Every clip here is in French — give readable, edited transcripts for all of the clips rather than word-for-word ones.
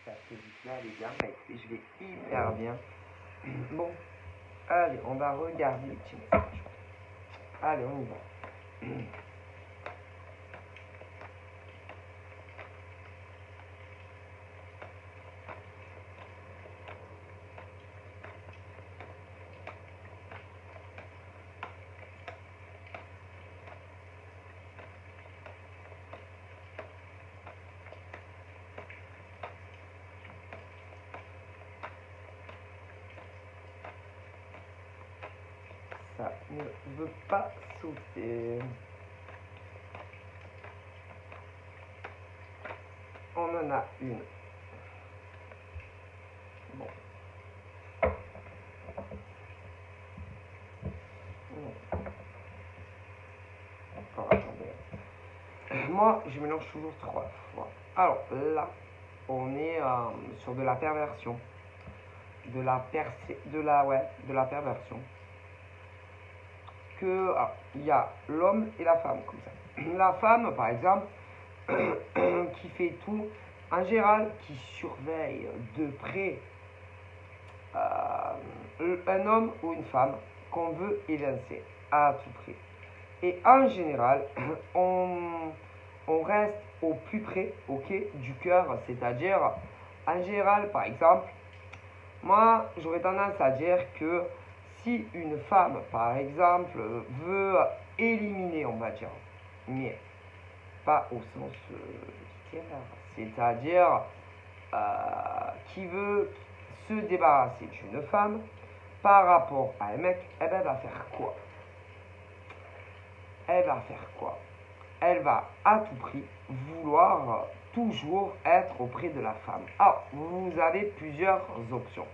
Cette musique-là, elle est bien. Bah, écoutez, je vais hyper bien. Bon, allez, on va regarder les petits messages. Allez, on y va. Ça ne veut pas sauter. On en a une. Bon. Encore, attendez. Moi, je mélange toujours 3 fois. Alors là, on est sur de la perversion. De la perversion. Que il y a l'homme et la femme comme ça. La femme, par exemple, qui fait tout, en général, qui surveille de près un homme ou une femme qu'on veut évincer à tout prix. Et en général, on reste au plus près, ok, du cœur, c'est-à-dire, en général, par exemple, moi, j'aurais tendance à dire que si une femme, par exemple, veut éliminer, on va dire, mais pas au sens littéraire, c'est-à-dire qui veut se débarrasser d'une femme par rapport à un mec, eh ben, elle va faire quoi? Elle va faire quoi? Elle va à tout prix vouloir toujours être auprès de la femme. Alors, vous avez plusieurs options.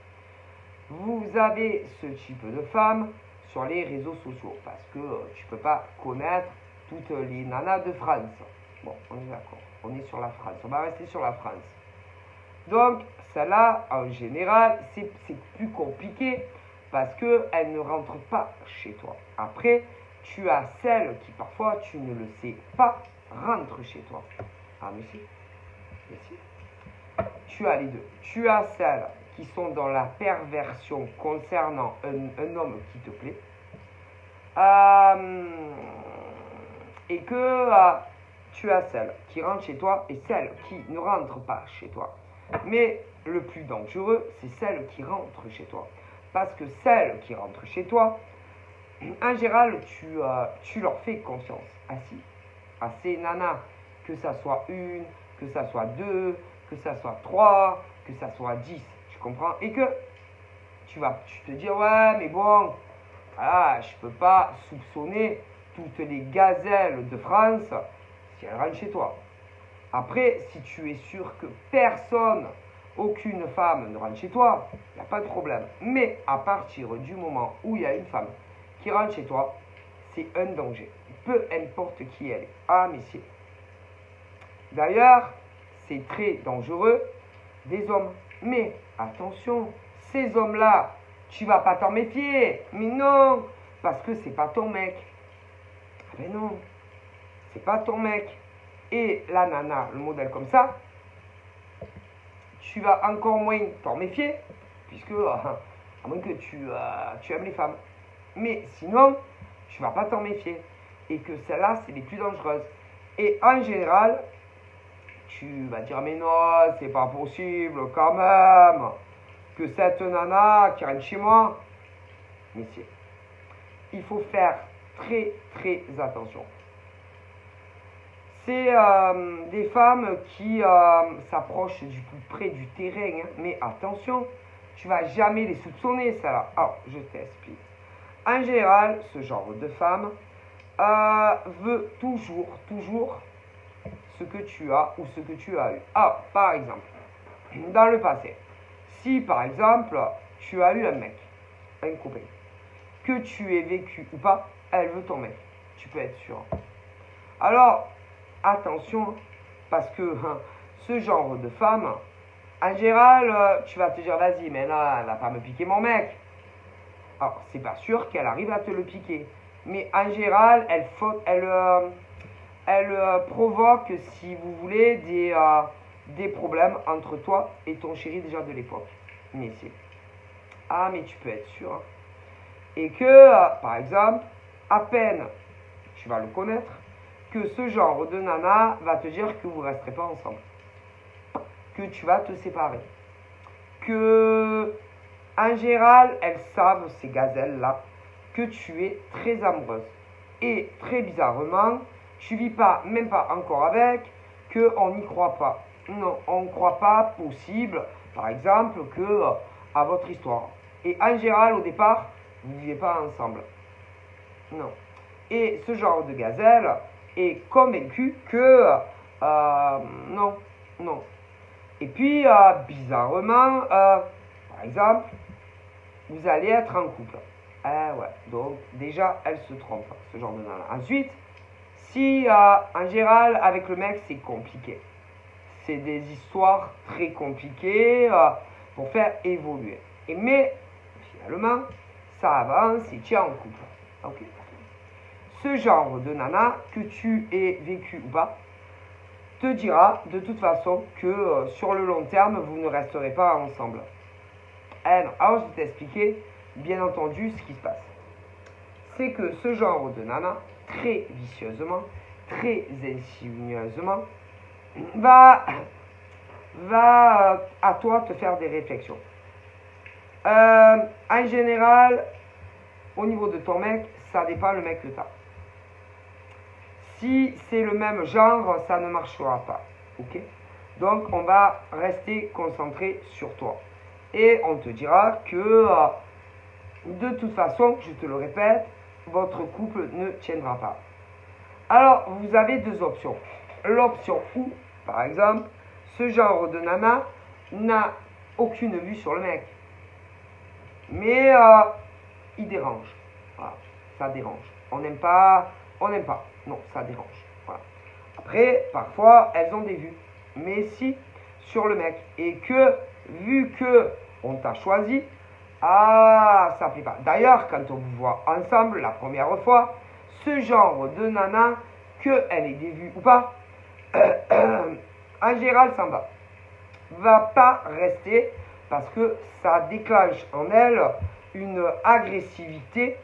Vous avez ce type de femme sur les réseaux sociaux parce que tu peux pas connaître toutes les nanas de France. Bon, on est d'accord. On est sur la France. On va rester sur la France. Donc, celle-là, en général, c'est plus compliqué parce qu'elle ne rentre pas chez toi. Après, tu as celle qui, parfois, tu ne le sais pas, rentre chez toi. Ah, mais si. Mais si. Tu as les deux. Tu as celles qui sont dans la perversion concernant un homme qui te plaît. Et que tu as celle qui rentre chez toi et celle qui ne rentre pas chez toi. Mais le plus dangereux, c'est celle qui rentre chez toi. Parce que celle qui rentre chez toi, en général, tu leur fais confiance. À ces nanas, que ça soit une, que ça soit deux, que ça soit 3, que ça soit 10, tu comprends? Et que tu te dis, ouais, mais bon, voilà, je peux pas soupçonner toutes les gazelles de France si elles rentrent chez toi. Après, si tu es sûr que personne, aucune femme ne rentre chez toi, il n'y a pas de problème. Mais à partir du moment où il y a une femme qui rentre chez toi, c'est un danger. Peu importe qui elle est. Ah, messieurs. D'ailleurs, c'est très dangereux des hommes. Mais attention, ces hommes-là, tu vas pas t'en méfier. Mais non, parce que c'est pas ton mec. Mais non, c'est pas ton mec. Et la nana, le modèle comme ça, tu vas encore moins t'en méfier, puisque, à moins que tu aimes les femmes. Mais sinon, tu vas pas t'en méfier. Et que celles-là, c'est les plus dangereuses. Et en général, tu vas dire, mais non, c'est pas possible quand même que cette nana qui rentre chez moi. Messieurs, il faut faire très très attention. C'est des femmes qui s'approchent du plus près du terrain, hein. Mais attention, tu vas jamais les soupçonner, ça là. Alors, je t'explique. En général, ce genre de femme veut toujours ce que tu as ou ce que tu as eu. Alors, par exemple, dans le passé, si par exemple, tu as eu un mec, un copain, que tu aies vécu ou pas, elle veut ton mec. Tu peux être sûr. Alors, attention, parce que ce genre de femme, en général, tu vas te dire, vas-y, mais là, elle va pas me piquer mon mec. Alors, c'est pas sûr qu'elle arrive à te le piquer. Mais en général, elle provoque, si vous voulez, des problèmes entre toi et ton chéri déjà de l'époque. Mais si. Ah, mais tu peux être sûr. Hein. Et que, par exemple, à peine tu vas le connaître, que ce genre de nana va te dire que vous ne resterez pas ensemble. Que tu vas te séparer. Que, en général, elles savent, ces gazelles-là, que tu es très amoureuse. Et très bizarrement, tu vis pas, même pas encore avec, qu'on n'y croit pas. Non, on ne croit pas possible, par exemple, que à votre histoire. Et en général, au départ, vous ne vivez pas ensemble. Non. Et ce genre de gazelle est convaincu que non, non. Et puis, bizarrement, par exemple, vous allez être en couple. Ah ouais, donc déjà, elle se trompe, ce genre de nana. Ensuite, si en général, avec le mec, c'est compliqué. C'est des histoires très compliquées pour faire évoluer. Mais, finalement, ça avance et tu es en couple. Ok. Ce genre de nana, que tu aies vécu ou pas, te dira de toute façon que sur le long terme, vous ne resterez pas ensemble. Eh non, alors je vais t'expliquer, bien entendu, ce qui se passe. C'est que ce genre de nana, très vicieusement, très insinueusement, va à toi te faire des réflexions. En général, au niveau de ton mec, ça dépend le mec que tu as. Si c'est le même genre, ça ne marchera pas. Ok? Donc, on va rester concentré sur toi. Et on te dira que, de toute façon, je te le répète, votre couple ne tiendra pas. Alors, vous avez deux options. L'option où, par exemple, ce genre de nana n'a aucune vue sur le mec. Mais il dérange. Voilà, ça dérange. On n'aime pas. Non, ça dérange. Voilà. Après, parfois, elles ont des vues. Mais si, sur le mec. Et que, vu que on t'a choisi, ah, ça plaît pas. D'ailleurs, quand on vous voit ensemble la première fois, ce genre de nana, qu'elle ait des vues ou pas, en général, ça va pas rester parce que ça déclenche en elle une agressivité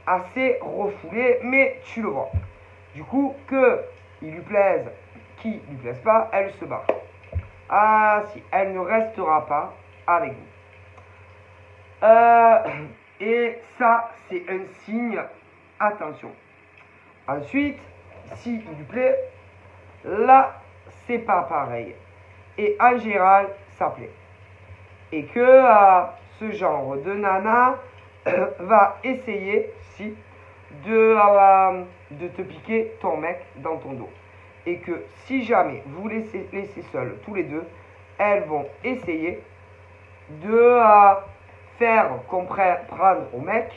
assez refoulée, mais tu le vois. Du coup, qu'il lui plaise, qu'il lui plaise pas, elle se barre. Ah si, elle ne restera pas avec vous. Et ça, c'est un signe, attention. Ensuite, s'il lui plaît, là, c'est pas pareil. Et en général, ça plaît. Et que ce genre de nana va essayer, si, de te piquer ton mec dans ton dos. Et que si jamais vous laissez seuls tous les deux, elles vont essayer de faire comprendre au mec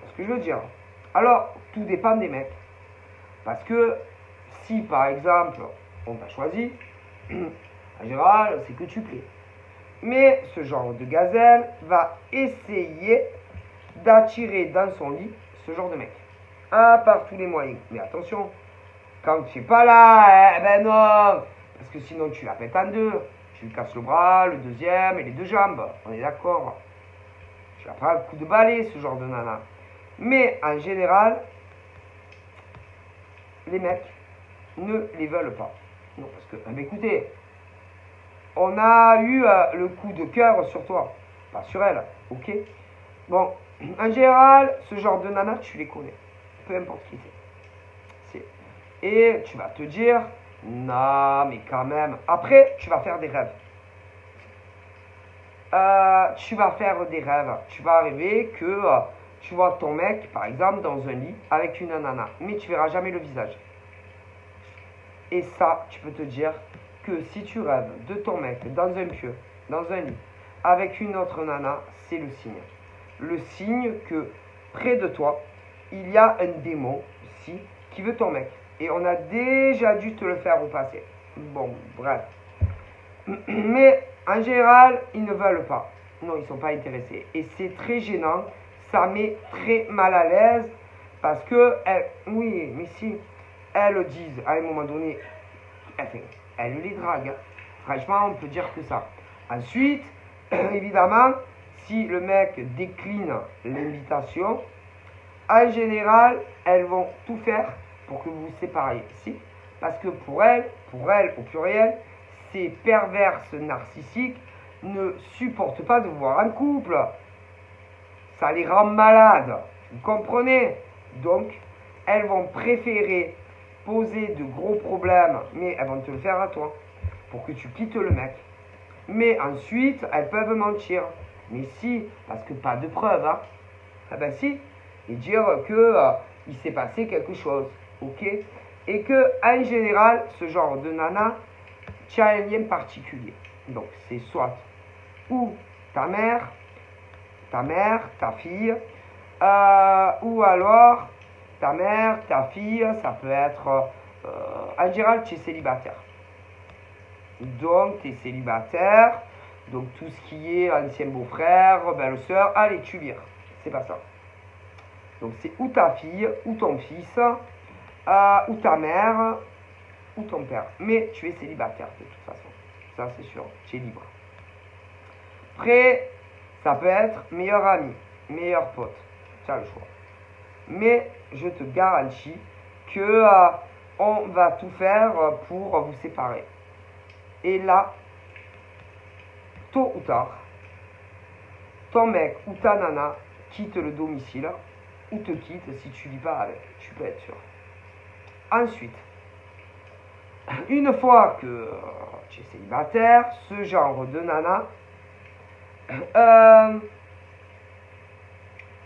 ce que je veux dire. Alors, tout dépend des mecs. Parce que si par exemple on t'a choisi, en général c'est que tu plais. Mais ce genre de gazelle va essayer d'attirer dans son lit ce genre de mec. Par tous les moyens. Mais attention, quand tu n'es pas là, eh ben non. Parce que sinon tu la pètes en deux. Tu lui casses le bras, le deuxième et les deux jambes. On est d'accord. Tu la prends un coup de balai, ce genre de nana. Mais en général, les mecs ne les veulent pas. Non, parce que, écoutez, on a eu le coup de cœur sur toi, pas sur elle, ok? Bon, en général, ce genre de nana, tu les connais, peu importe qui c'est. Et tu vas te dire, non, mais quand même. Après, tu vas faire des rêves. Tu vas faire des rêves. Tu vas rêver que tu vois ton mec, par exemple, dans un lit avec une nana, mais tu verras jamais le visage. Et ça, tu peux te dire que si tu rêves de ton mec dans un pieu, dans un lit, avec une autre nana, c'est le signe. Le signe que près de toi, il y a un démon aussi qui veut ton mec. Et on a déjà dû te le faire au passé. Bon, bref. Mais en général, ils ne veulent pas. Non, ils ne sont pas intéressés. Et c'est très gênant. Ça met très mal à l'aise. Parce que, oui, mais si. elles disent à un moment donné, enfin, elles les draguent. Franchement, on peut dire que ça. Ensuite, évidemment, si le mec décline l'invitation, en général, elles vont tout faire pour que vous vous sépariez. Si, parce que pour elles au pluriel, ces perverses narcissiques ne supportent pas de vous voir en couple. Ça les rend malades. Vous comprenez? Donc, elles vont préférer poser de gros problèmes, mais elles vont te le faire à toi, pour que tu quittes le mec. Mais ensuite, elles peuvent mentir. Mais si, parce que pas de preuves, hein. Ah ben si, et dire que il s'est passé quelque chose, ok? Et que, en général, ce genre de nana, tu as un lien particulier. Donc, c'est soit ou ta mère, ta fille, ou alors ta mère, ta fille, ça peut être, en général, tu es célibataire. Donc, tu es célibataire, donc tout ce qui est ancien beau-frère, belle-sœur, allez, tu vires. C'est pas ça. Donc, c'est ou ta fille, ou ton fils, ou ta mère, ou ton père. Mais tu es célibataire, de toute façon. Ça, c'est sûr, tu es libre. Après, ça peut être meilleur ami, meilleur pote. Tu as le choix. Mais je te garantis que on va tout faire pour vous séparer. Et là, tôt ou tard, ton mec ou ta nana quitte le domicile ou te quitte si tu vis pas avec. Tu peux être sûr. Ensuite, une fois que tu es célibataire, ce genre de nana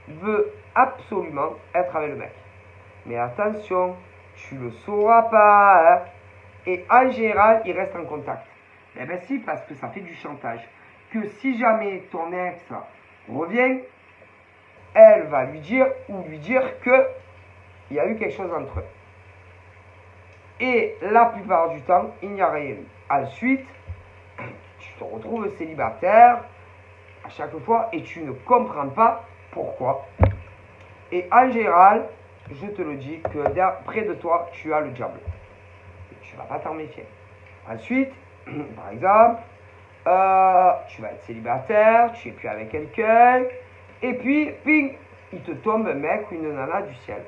veut absolument être avec le mec. Mais attention, tu le sauras pas, hein. Et en général, il reste en contact. Eh bien si, parce que ça fait du chantage. Que si jamais ton ex revient, elle va lui dire que il y a eu quelque chose entre eux. Et la plupart du temps, il n'y a rien eu. Ensuite, tu te retrouves célibataire à chaque fois et tu ne comprends pas pourquoi. Et en général, je te le dis que près de toi, tu as le diable. Tu ne vas pas t'en méfier. Ensuite, par exemple, tu vas être célibataire, tu n'es plus avec quelqu'un, et puis, ping, il te tombe un mec ou une nana du ciel.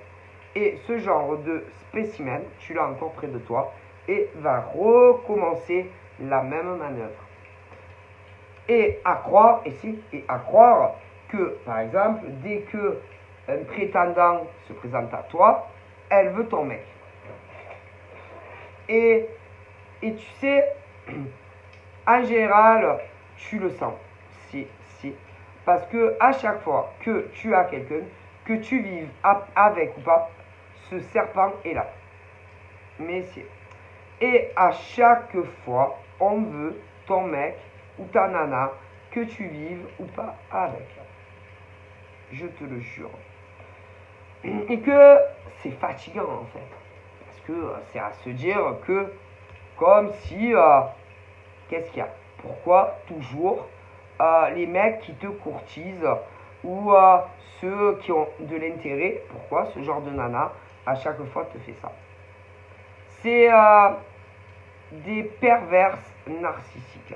Et ce genre de spécimen, tu l'as encore près de toi, et va recommencer la même manœuvre. Et à croire que, par exemple, dès que un prétendant se présente à toi, elle veut ton mec. Et tu sais, en général, tu le sens. Si. Parce que à chaque fois que tu as quelqu'un, que tu vives avec ou pas, ce serpent est là. Mais si. Et à chaque fois, on veut ton mec ou ta nana, que tu vives ou pas avec. Je te le jure. Et que c'est fatigant en fait. Parce que c'est à se dire que, comme si, qu'est-ce qu'il y a? Pourquoi toujours les mecs qui te courtisent ou ceux qui ont de l'intérêt, pourquoi ce genre de nana à chaque fois te fait ça? C'est des perverses narcissiques.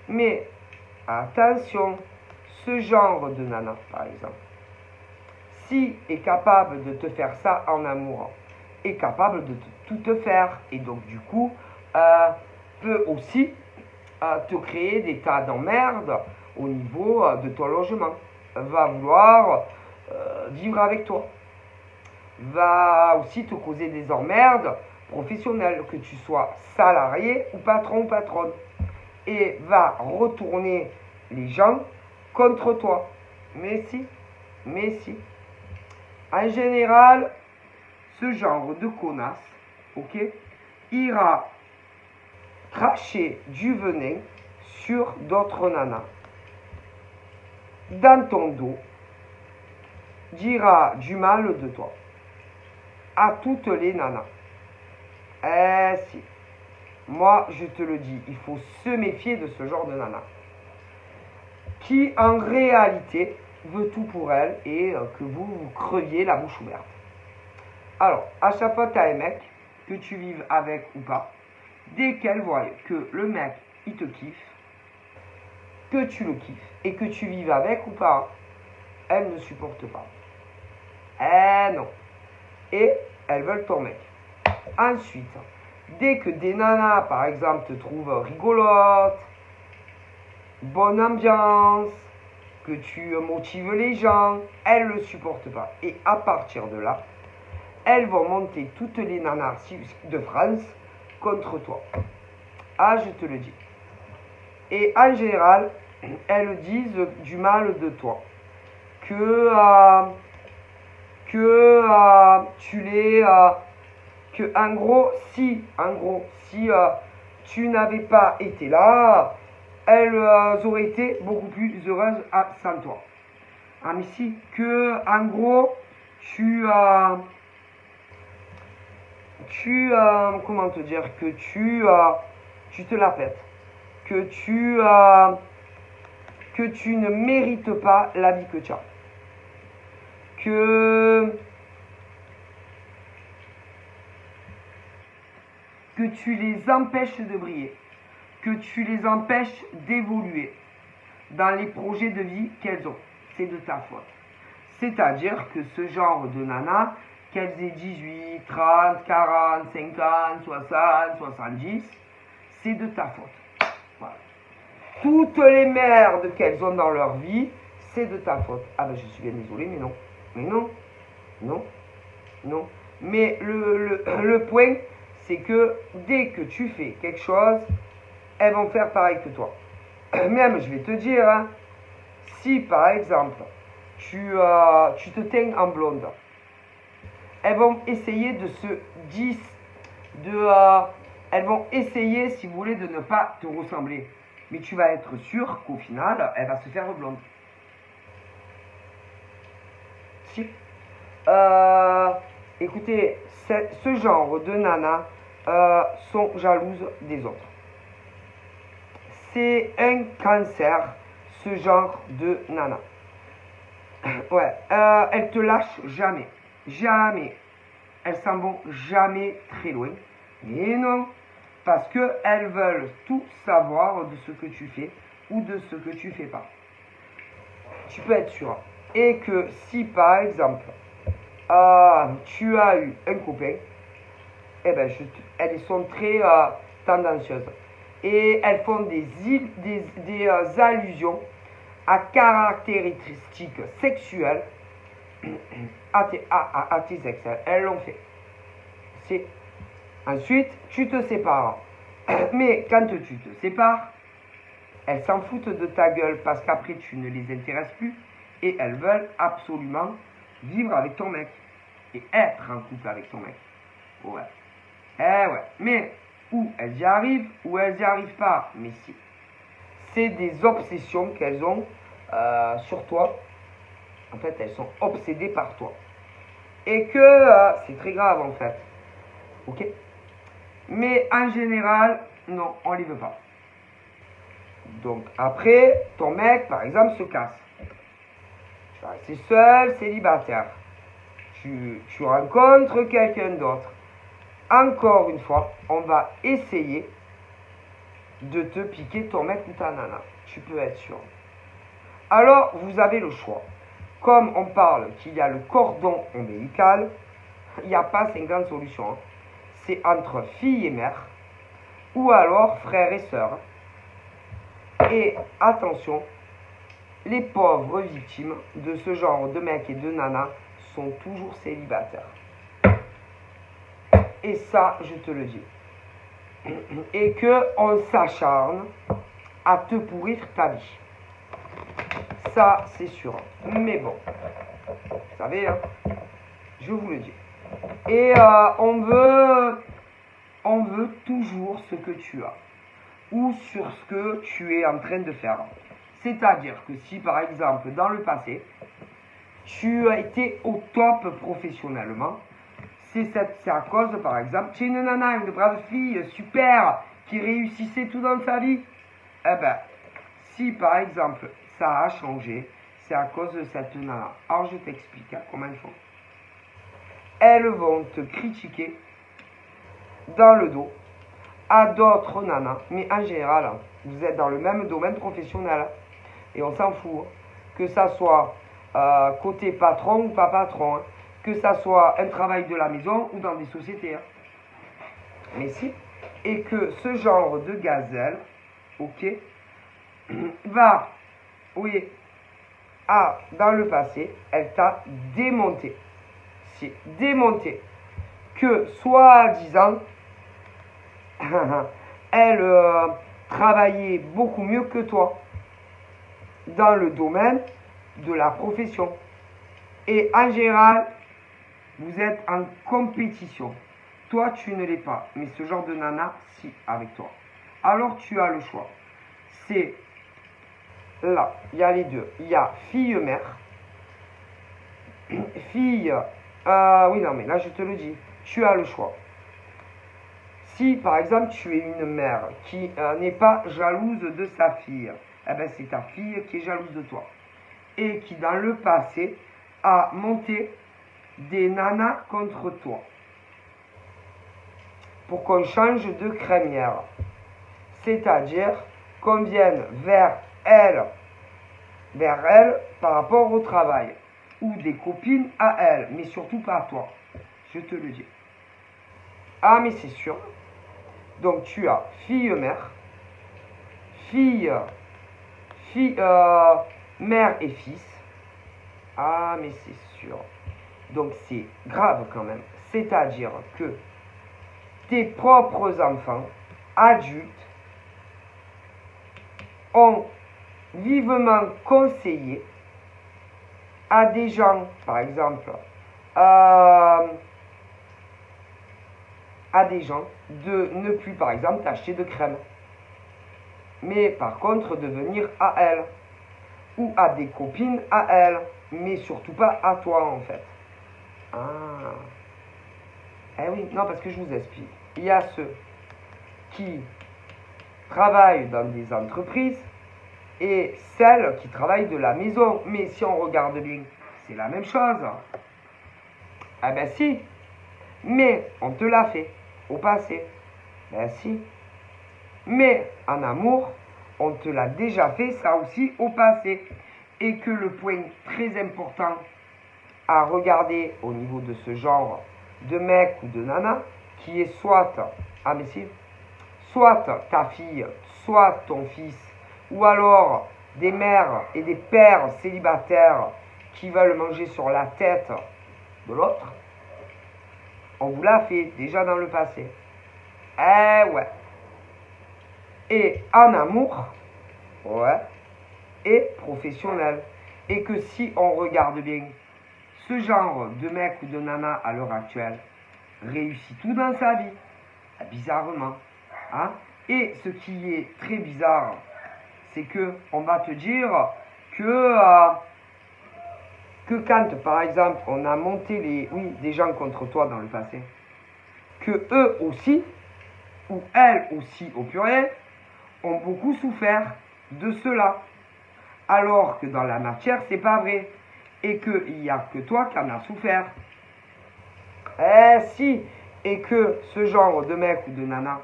Mais attention, ce genre de nana, par exemple, si est capable de te faire ça en amour, est capable de tout te faire, et donc du coup, peut aussi te créer des tas d'emmerdes au niveau de ton logement, va vouloir vivre avec toi, va aussi te causer des emmerdes professionnelles, que tu sois salarié ou patron ou patronne, et va retourner les gens contre toi. Mais si. En général, ce genre de connasse, ok, ira cracher du venin sur d'autres nanas, dans ton dos, dira du mal de toi à toutes les nanas. Eh si. Moi, je te le dis, il faut se méfier de ce genre de nana qui, en réalité, veut tout pour elle et que vous creviez la bouche ouverte. Alors, à chaque fois que tu as un mec, que tu vives avec ou pas, dès qu'elle voit que le mec, il te kiffe, que tu le kiffes et que tu vives avec ou pas, elle ne supporte pas. Eh non. Et elles veulent ton mec. Ensuite, dès que des nanas, par exemple, te trouvent rigolote, bonne ambiance, que tu motives les gens, elles ne le supportent pas. Et à partir de là, elles vont monter toutes les nanas de France contre toi. Ah, je te le dis. Et en général, elles disent du mal de toi. Que tu les... que en gros, si tu n'avais pas été là, elles auraient été beaucoup plus heureuses sans toi. Ah mais si, que en gros, comment te dire, que tu te la pètes, que tu ne mérites pas la vie que tu as, que tu les empêches de briller, que tu les empêches d'évoluer dans les projets de vie qu'elles ont. C'est de ta faute. C'est-à-dire que ce genre de nana, qu'elles aient 18, 30, 40, 50, 60, 70, c'est de ta faute. Voilà. Toutes les merdes qu'elles ont dans leur vie, c'est de ta faute. Ah ben je suis bien désolé, mais non. Mais non. Non. Non. Mais le point, c'est que dès que tu fais quelque chose, elles vont faire pareil que toi. Même, je vais te dire, hein, si par exemple, tu te teins en blonde, elles vont essayer de se elles vont essayer, si vous voulez, de ne pas te ressembler. Mais tu vas être sûr qu'au final, elle va se faire blonde. Si. Écoutez, ce genre de nanas sont jalouses des autres. C'est un cancer, ce genre de nana. Ouais, elles te lâchent jamais. Jamais. Elles s'en vont jamais très loin. Mais non, parce qu'elles veulent tout savoir de ce que tu fais ou de ce que tu fais pas. Tu peux être sûr. Et que si par exemple, tu as eu un copain, eh ben, elles sont très tendancieuses. Et elles font des allusions à caractéristiques sexuelles à tes ex. Elles l'ont fait. Ensuite, tu te sépares. Mais quand tu te sépares, elles s'en foutent de ta gueule parce qu'après tu ne les intéresses plus et elles veulent absolument vivre avec ton mec et être en couple avec ton mec. Ouais. Eh ouais. Mais ou elles y arrivent ou elles n'y arrivent pas. Mais si. C'est des obsessions qu'elles ont sur toi. En fait, elles sont obsédées par toi. Et que c'est très grave en fait. Ok? Mais en général, non, on ne les veut pas. Donc après, ton mec, par exemple, se casse. Tu vas rester seul, célibataire. Tu rencontres quelqu'un d'autre. Encore une fois, on va essayer de te piquer ton mec ou ta nana. Tu peux être sûr. Alors, vous avez le choix. Comme on parle qu'il y a le cordon ombilical, il n'y a pas 50 solutions. Hein. C'est entre fille et mère, ou alors frères et sœurs. Et attention, les pauvres victimes de ce genre de mecs et de nanas sont toujours célibataires. Et ça, je te le dis. Et qu'on s'acharne à te pourrir ta vie. Ça, c'est sûr. Mais bon, vous savez, hein, je vous le dis. Et on veut toujours ce que tu as. Ou sur ce que tu es en train de faire. C'est-à-dire que si, par exemple, dans le passé, tu as été au top professionnellement, c'est à cause, par exemple, tu es une nana, une brave fille, super, qui réussissait tout dans sa vie. Eh ben, si, par exemple, ça a changé, c'est à cause de cette nana. Alors, je t'explique comment ils font. elles vont te critiquer dans le dos à d'autres nanas. Mais en général, vous êtes dans le même domaine professionnel. Et on s'en fout. Que ça soit côté patron ou pas patron. Que ça soit un travail de la maison ou dans des sociétés. Mais si. Et que ce genre de gazelle, ok, va, oui, dans le passé, elle t'a démonté. C'est démonté. Que, soi-disant, elle travaillait beaucoup mieux que toi dans le domaine de la profession. Et en général, vous êtes en compétition. Toi, tu ne l'es pas. Mais ce genre de nana, si, avec toi. Alors, tu as le choix. C'est là, il y a les deux. Il y a fille-mère. Fille, oui, non, mais là, je te le dis. Tu as le choix. Si, par exemple, tu es une mère qui n'est pas jalouse de sa fille, eh ben, c'est ta fille qui est jalouse de toi. Et qui, dans le passé, a monté des nanas contre toi. Pour qu'on change de crémière. C'est-à-dire qu'on vienne vers elle par rapport au travail. Ou des copines à elle, mais surtout pas à toi. Je te le dis. Ah, mais c'est sûr. Donc, tu as fille-mère, mère et fils. Ah, mais c'est sûr. Donc, c'est grave quand même. C'est-à-dire que tes propres enfants, adultes, ont vivement conseillé à des gens, par exemple, à des gens de ne plus, par exemple, t'acheter de crème. Mais par contre, de venir à elle. Ou à des copines à elle. Mais surtout pas à toi, en fait. Ah. Eh oui, non, parce que je vous explique. Il y a ceux qui travaillent dans des entreprises et celles qui travaillent de la maison. Mais si on regarde bien, c'est la même chose. Ah ben si. Mais on te l'a fait au passé. Ben si. Mais en amour, on te l'a déjà fait ça aussi au passé. Et que le point très important à regarder au niveau de ce genre de mec ou de nana, qui est soit, ah mais si, soit ta fille, soit ton fils, ou alors des mères et des pères célibataires qui veulent manger sur la tête de l'autre, on vous l'a fait déjà dans le passé. Eh ouais. Et en amour, ouais, et professionnel. Et que si on regarde bien, ce genre de mec ou de nana à l'heure actuelle réussit tout dans sa vie, bizarrement. Hein? Et ce qui est très bizarre, c'est que on va te dire que quand, par exemple, on a monté des gens contre toi dans le passé, que eux aussi, ou elles aussi au pluriel, ont beaucoup souffert de cela. Alors que dans la matière, c'est pas vrai. Et qu'il n'y a que toi qui en as souffert. Eh si. Et que ce genre de mec ou de nana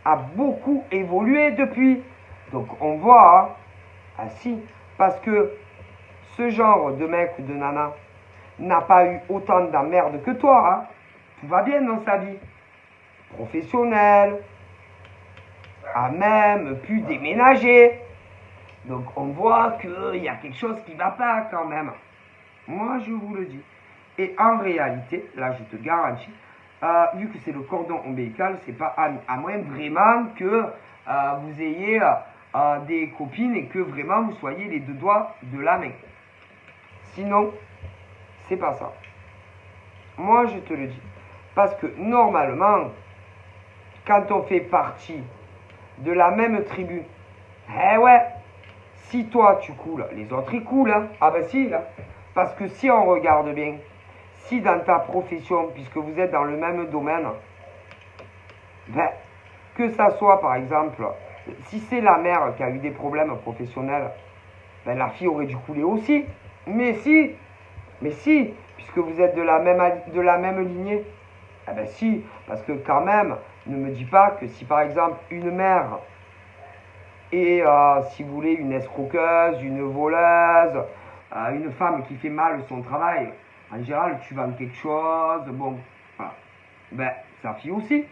a beaucoup évolué depuis. Donc on voit, hein, ah si, parce que ce genre de mec ou de nana n'a pas eu autant d'emmerde que toi. Hein. Tout va bien dans sa vie. Professionnelle, a même pu déménager. Donc on voit qu'il y a quelque chose qui ne va pas quand même. Moi je vous le dis. Et en réalité, là je te garantis, vu que c'est le cordon ombilical, c'est pas à moins vraiment que vous ayez des copines et que vraiment vous soyez les deux doigts de la main. Sinon, c'est pas ça. Moi je te le dis. Parce que normalement, quand on fait partie de la même tribu, eh ouais, si toi tu coules, les autres ils coulent. Hein. Ah ben si, là. Parce que si on regarde bien, si dans ta profession, puisque vous êtes dans le même domaine, ben, que ça soit par exemple, si c'est la mère qui a eu des problèmes professionnels, ben, la fille aurait dû couler aussi. Mais si, puisque vous êtes de la même lignée. Eh ben si, parce que quand même, ne me dis pas que si par exemple une mère est, si vous voulez, une escroqueuse, une voleuse, une femme qui fait mal son travail, en général, tu vends quelque chose, bon, voilà. Ben, sa fille aussi.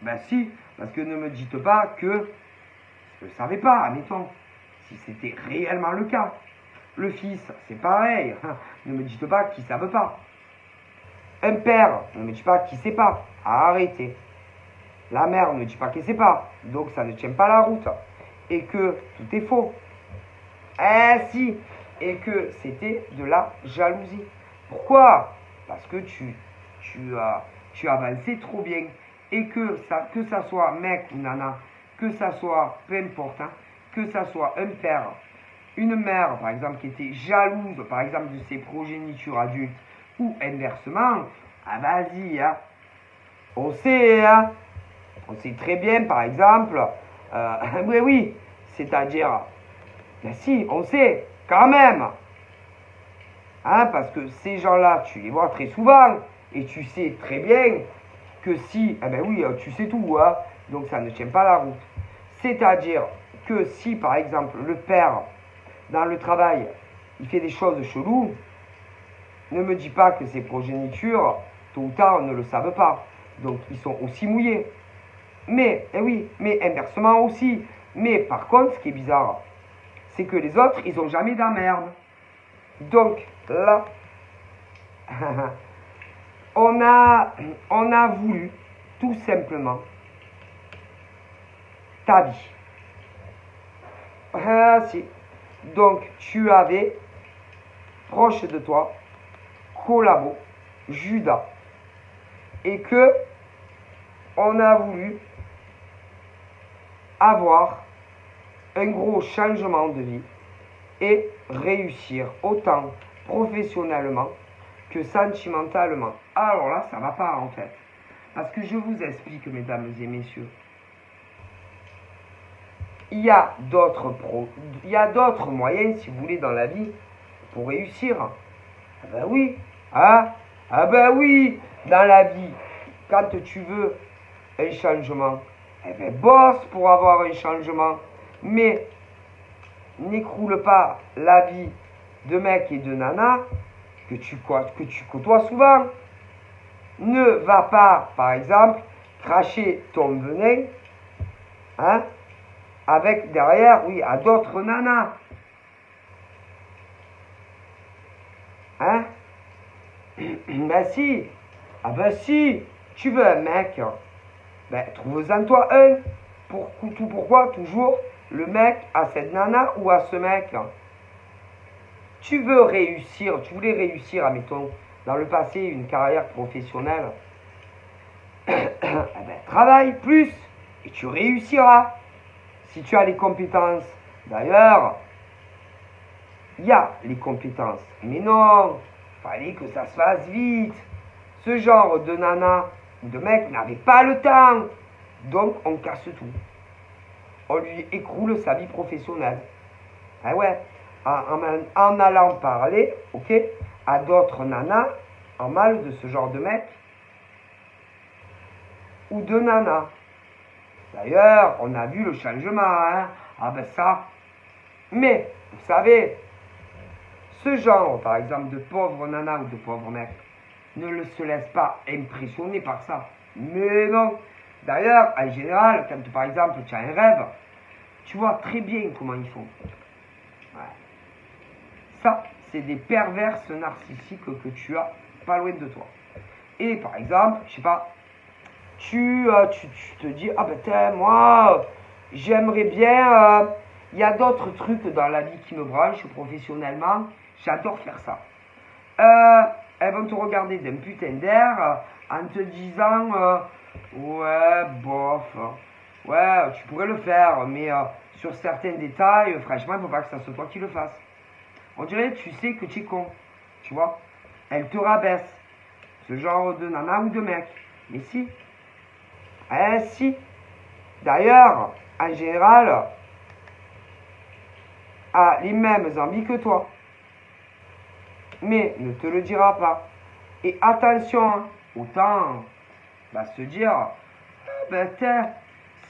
Ben si, parce que ne me dites pas que je ne savais pas, admettons, si c'était réellement le cas. Le fils, c'est pareil. Ne me dites pas qu'ils ne savent pas. Un père, ne me dites pas qu'il ne sait pas. Arrêtez. La mère, ne me dit pas qu'elle ne sait pas. Donc ça ne tient pas la route. Et que tout est faux. Eh si. Et que c'était de la jalousie. Pourquoi? Parce que tu avançais trop bien. Et que ça soit mec ou nana, que ça soit, peu importe, hein, que ça soit un père, une mère, par exemple, qui était jalouse, par exemple, de ses progénitures adultes, ou inversement, ah vas-y, hein, on sait, hein, on sait très bien, par exemple, oui, c'est-à-dire, ben si, on sait, quand même, hein, parce que ces gens-là, tu les vois très souvent, et tu sais très bien que si, eh ben oui, tu sais tout, hein, donc ça ne tient pas la route. C'est-à-dire que si, par exemple, le père, dans le travail, il fait des choses cheloues, ne me dis pas que ses progénitures, tôt ou tard, ne le savent pas. Donc, ils sont aussi mouillés. Mais, eh oui, mais inversement aussi. Mais par contre, ce qui est bizarre, c'est que les autres, ils n'ont jamais d'emmerde. Donc, là, on a voulu, tout simplement, ta vie. Ah, si. Donc, tu avais, proche de toi, Collabo, Judas. Et que, on a voulu avoir un gros changement de vie et réussir autant professionnellement que sentimentalement. Alors là, ça va pas en fait. Parce que je vous explique, mesdames et messieurs, il y a d'autres moyens, si vous voulez, dans la vie pour réussir. Ah ben oui, hein? Ah ben oui, dans la vie, quand tu veux un changement, eh ben bosse pour avoir un changement. Mais n'écroule pas la vie de mec et de nana que tu côtoies souvent. Ne va pas, par exemple, cracher ton venin, hein, avec derrière, oui, à d'autres nanas. Hein? Ben si. Ah ben si. Tu veux un mec, ben trouve-en toi un. Pourquoi toujours le mec à cette nana ou à ce mec? Tu voulais réussir, admettons, dans le passé, une carrière professionnelle. Eh ben, travaille plus et tu réussiras. Si tu as les compétences. D'ailleurs, il y a les compétences. Mais non, fallait que ça se fasse vite. Ce genre de nana ou de mec n'avait pas le temps. Donc, on casse tout. On lui écroule sa vie professionnelle. Ah ouais, en allant parler, ok, à d'autres nanas, en mal de ce genre de mec ou de nanas. D'ailleurs, on a vu le changement, hein. Ah ben ça. Mais, vous savez, ce genre, par exemple, de pauvres nanas ou de pauvres mecs, ne se laisse pas impressionner par ça. Mais non. D'ailleurs, en général, quand par exemple tu as un rêve, tu vois très bien comment ils font. Ouais. Ça, c'est des perverses narcissiques que tu as pas loin de toi. Et par exemple, je sais pas, tu te dis, ah ben moi, j'aimerais bien, il y a d'autres trucs dans la vie qui me branchent professionnellement, j'adore faire ça. Elles vont te regarder d'un putain d'air en te disant, ouais, bof, ouais, tu pourrais le faire, mais sur certains détails, franchement, il ne faut pas que ça soit toi qui le fasses. On dirait, tu sais que tu es con, tu vois. Elle te rabaisse, ce genre de nana ou de mec. Mais si. Eh si. D'ailleurs, en général, a les mêmes envies que toi. Mais ne te le dira pas. Et attention, hein, autant se dire, ah, ben tiens,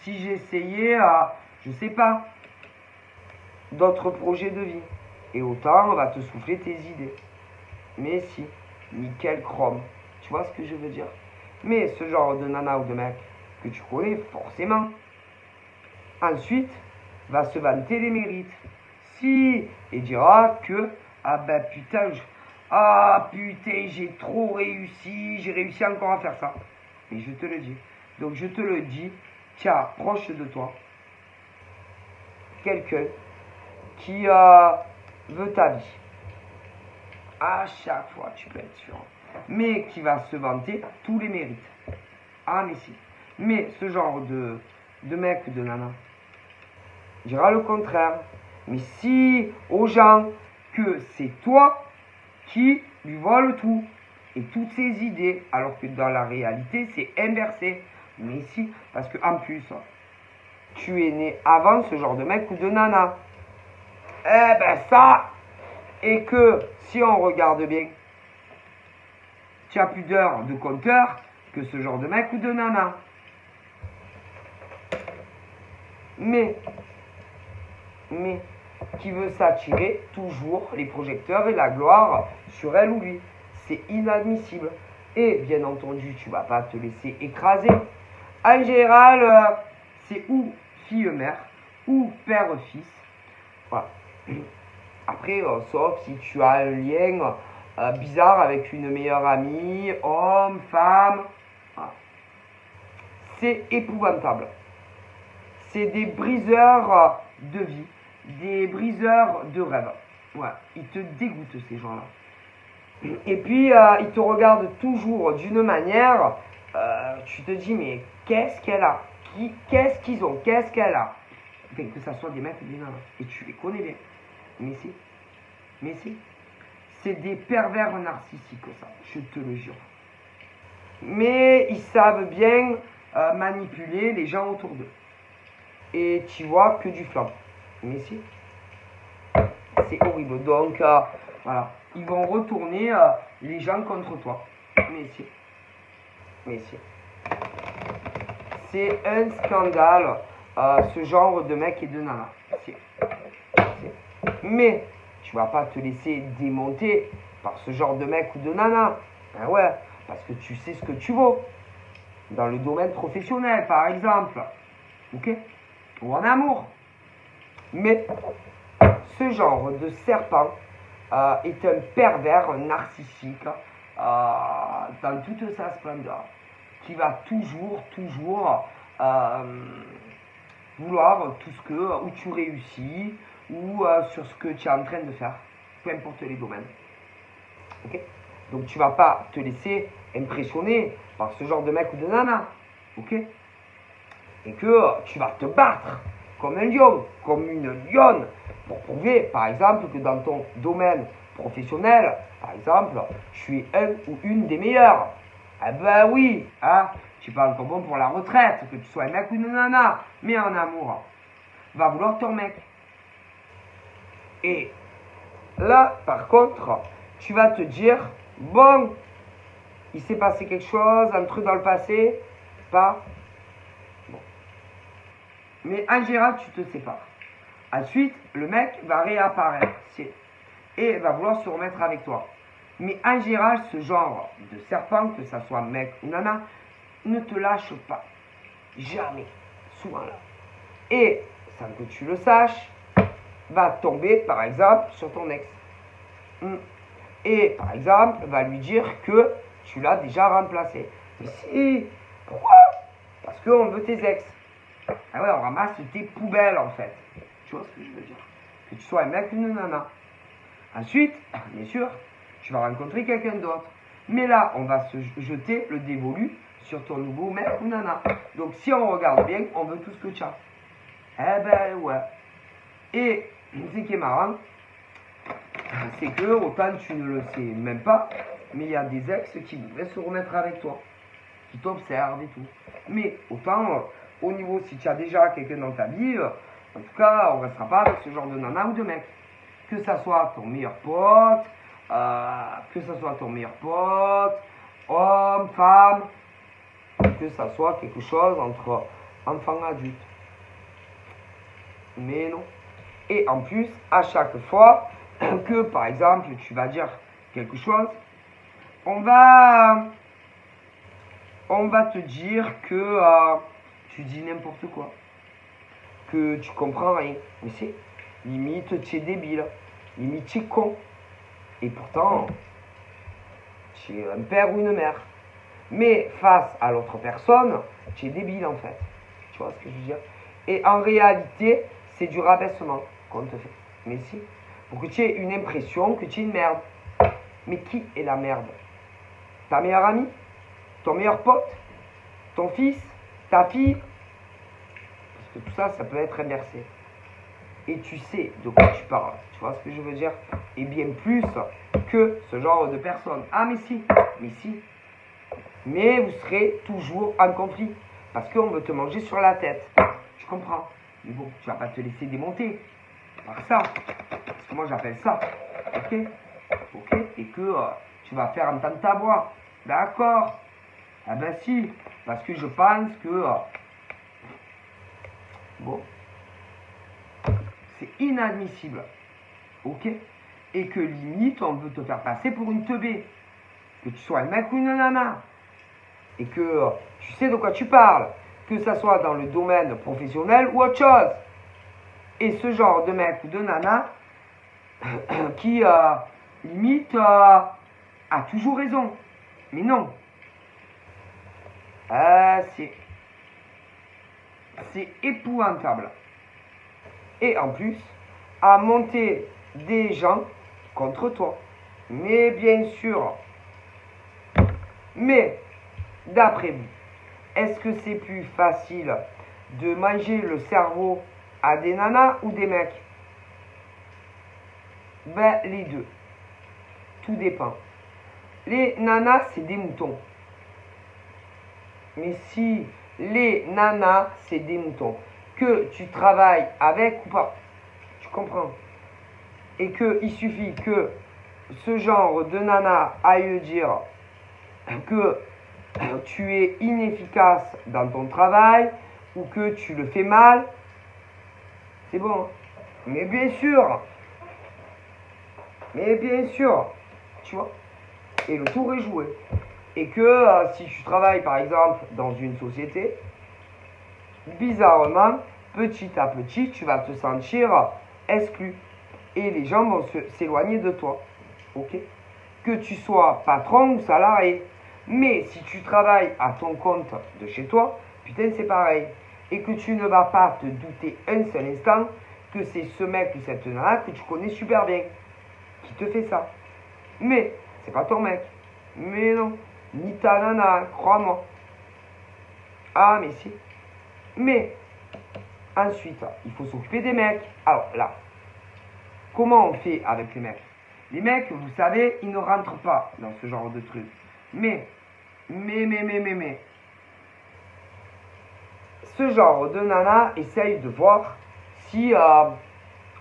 si j'essayais, je sais pas, d'autres projets de vie. Et autant on va te souffler tes idées. Mais si, nickel chrome. Tu vois ce que je veux dire? Mais ce genre de nana ou de mec que tu connais forcément, ensuite, va se vanter les mérites. Si, et dira que, ah ben putain, j'ai trop réussi, j'ai réussi encore à faire ça. Et je te le dis. Donc je te le dis, tiens, proche de toi, quelqu'un qui veut ta vie. À chaque fois, tu peux être sûr. Mais qui va se vanter tous les mérites. Ah mais si. Mais ce genre de mec ou de nana dira le contraire. Mais si aux gens que c'est toi qui lui vole tout et toutes ses idées, alors que dans la réalité c'est inversé. Mais si, parce que en plus, tu es né avant ce genre de mec ou de nana. Eh ben ça, et que si on regarde bien, tu as plus d'heures de compteur que ce genre de mec ou de nana. Mais qui veut s'attirer toujours les projecteurs et la gloire sur elle ou lui. C'est inadmissible. Et bien entendu, tu vas pas te laisser écraser. En général, c'est ou fille-mère ou père-fils. Voilà. Après, sauf si tu as un lien bizarre avec une meilleure amie, homme, femme. Voilà. C'est épouvantable. C'est des briseurs de vie, des briseurs de rêve. Ouais, ils te dégoûtent ces gens-là. Et puis, ils te regardent toujours d'une manière, tu te dis, mais qu'est-ce qu'elle a? Qu'est-ce qu'ils ont? Qu'est-ce qu'elle a? Enfin, que ça soit des mecs ou des nanas. Et tu les connais bien. Mais si. C'est des pervers narcissiques, ça, je te le jure. Mais ils savent bien manipuler les gens autour d'eux. Et tu vois que du flanc. Mais si. C'est horrible. Donc, voilà. Ils vont retourner les gens contre toi. Mais si. C'est un scandale, ce genre de mec et de nana. Si. Mais tu vas pas te laisser démonter par ce genre de mec ou de nana. Ben ouais, parce que tu sais ce que tu vaux. Dans le domaine professionnel, par exemple. Ok? Ou en amour. Mais ce genre de serpent est un pervers narcissique dans toute sa splendeur, qui va toujours vouloir tout ce que, où tu réussis, ou sur ce que tu es en train de faire, peu importe les domaines. Ok? Donc tu vas pas te laisser impressionner par ce genre de mec ou de nana. Ok? Et que tu vas te battre comme un lion, comme une lionne, pour prouver, par exemple, que dans ton domaine professionnel, par exemple, tu es un ou une des meilleurs. Eh ben oui, hein, tu es pas encore bon pour la retraite, que tu sois un mec ou une nana, mais en amour, va vouloir ton mec. Et là, par contre, tu vas te dire, bon, il s'est passé quelque chose, un truc dans le passé, pas bon. Mais en général, tu te sépares. Ensuite, le mec va réapparaître et va vouloir se remettre avec toi. Mais en général, ce genre de serpent, que ça soit mec ou nana, ne te lâche pas. Jamais. Souvent là. Et, sans que tu le saches, va tomber, par exemple, sur ton ex. Et, par exemple, va lui dire que tu l'as déjà remplacé. Mais si, pourquoi? Parce qu'on veut tes ex. Ah ouais, on ramasse tes poubelles, en fait. Tu vois ce que je veux dire? Que tu sois un mec ou une nana. Ensuite, bien sûr, tu vas rencontrer quelqu'un d'autre. Mais là, on va se jeter le dévolu sur ton nouveau mec ou nana. Donc, si on regarde bien, on veut tout ce que tu as. Eh ben, ouais. Et, ce qui est marrant, c'est que, autant tu ne le sais même pas, mais il y a des ex qui voudraient se remettre avec toi, qui t'observent et tout. Mais, autant, au niveau, si tu as déjà quelqu'un dans ta vie, en tout cas, on ne restera pas avec ce genre de nana ou de mec. Que ça soit ton meilleur pote, homme, femme, que ça soit quelque chose entre enfant et adulte. Mais non. Et en plus, à chaque fois que, par exemple, tu vas dire quelque chose, on va te dire que tu dis n'importe quoi, que tu comprends rien. Mais c'est limite, tu es débile, limite, tu es con. Et pourtant, tu es un père ou une mère. Mais face à l'autre personne, tu es débile en fait. Tu vois ce que je veux dire? Et en réalité, c'est du rabaissement qu'on te fait. Mais si, pour que tu aies une impression que tu es une merde. Mais qui est la merde? Ta meilleure amie? Ton meilleur pote? Ton fils? Ta fille? Parce que tout ça, ça peut être inversé. Et tu sais de quoi tu parles. Tu vois ce que je veux dire? Et bien plus que ce genre de personnes. Ah mais si, mais si. Mais vous serez toujours en conflit. Parce qu'on veut te manger sur la tête. Tu comprends? Mais bon, tu vas pas te laisser démonter par ça. Parce que moi j'appelle ça. Ok? Ok? Et que tu vas faire entendre ta voix. D'accord? Ah ben si. Parce que je pense que... bon. C'est inadmissible. Ok? Et que limite, on veut te faire passer pour une teubée. Que tu sois un mec ou une nana. Et que tu sais de quoi tu parles. Que ça soit dans le domaine professionnel ou autre chose. Et ce genre de mec ou de nana qui limite a toujours raison. Mais non. C'est épouvantable. Et en plus, à monter des gens contre toi. Mais bien sûr. Mais, d'après vous, est-ce que c'est plus facile de manger le cerveau à des nanas ou des mecs? Ben, les deux. Tout dépend. Les nanas, c'est des moutons. Mais si les nanas, c'est des moutons, que tu travailles avec ou pas, tu comprends? Et qu'il suffit que ce genre de nana aille dire que tu es inefficace dans ton travail ou que tu le fais mal, c'est bon. Mais bien sûr, tu vois, et le tour est joué. Et que si tu travailles par exemple dans une société, bizarrement, petit à petit, tu vas te sentir exclu. Et les gens vont s'éloigner de toi. Ok? Que tu sois patron ou salarié. Mais si tu travailles à ton compte de chez toi, putain, c'est pareil. Et que tu ne vas pas te douter un seul instant que c'est ce mec ou cette nana que tu connais super bien qui te fait ça. Mais c'est pas ton mec. Mais non. Ni ta nana, crois-moi. Ah, mais si. Mais ensuite, il faut s'occuper des mecs. Alors là, comment on fait avec les mecs? Les mecs, vous savez, ils ne rentrent pas dans ce genre de truc. Mais, ce genre de nana essaye de voir si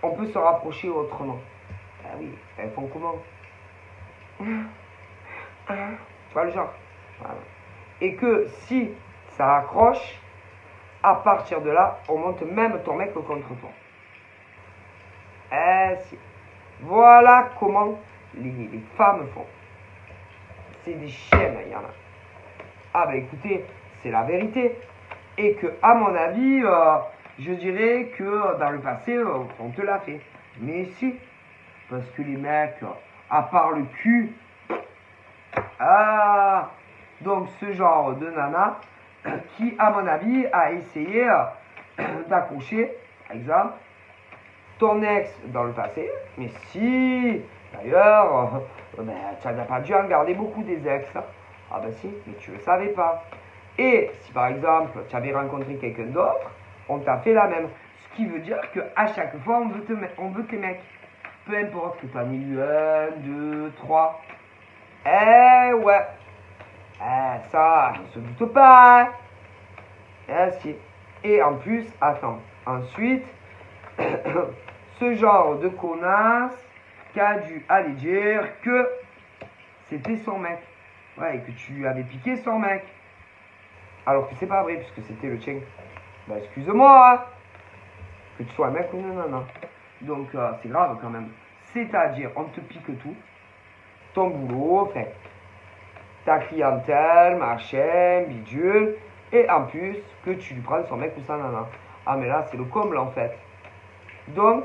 on peut se rapprocher autrement. Ah oui, elles font comment? Tu vois le genre? Voilà. Et que si ça accroche, à partir de là, on monte même ton mec contre toi. Si. Voilà comment les femmes font. C'est des chiennes, il y en a. Ah bah écoutez, c'est la vérité. Et que, à mon avis, je dirais que dans le passé, on te l'a fait. Mais si. Parce que les mecs, à part le cul, donc ce genre de nana qui, à mon avis, a essayé d'accoucher, par exemple, ton ex dans le passé. Mais si, d'ailleurs, tu n'as pas dû en garder beaucoup des ex. Ah ben si, mais tu ne le savais pas. Et si par exemple, tu avais rencontré quelqu'un d'autre, on t'a fait la même. Ce qui veut dire qu'à chaque fois, on veut tes mecs. Peu importe que tu en aies eu 1, 2, 3. Ouais. Ça, on se doute pas. Si. Et en plus, attends. Ensuite, ce genre de connasse qui a dû aller dire que c'était son mec. Ouais, et que tu avais piqué son mec. Alors que c'est pas vrai, puisque c'était le tien. Bah, excuse-moi, hein. Que tu sois un mec ou une nana. Donc, c'est grave quand même. C'est-à-dire, on te pique tout. Ton boulot, enfin, ta clientèle, machin, bidule. Et en plus, que tu lui prends son mec ou sa nana. Ah, mais là, c'est le comble en fait. Donc,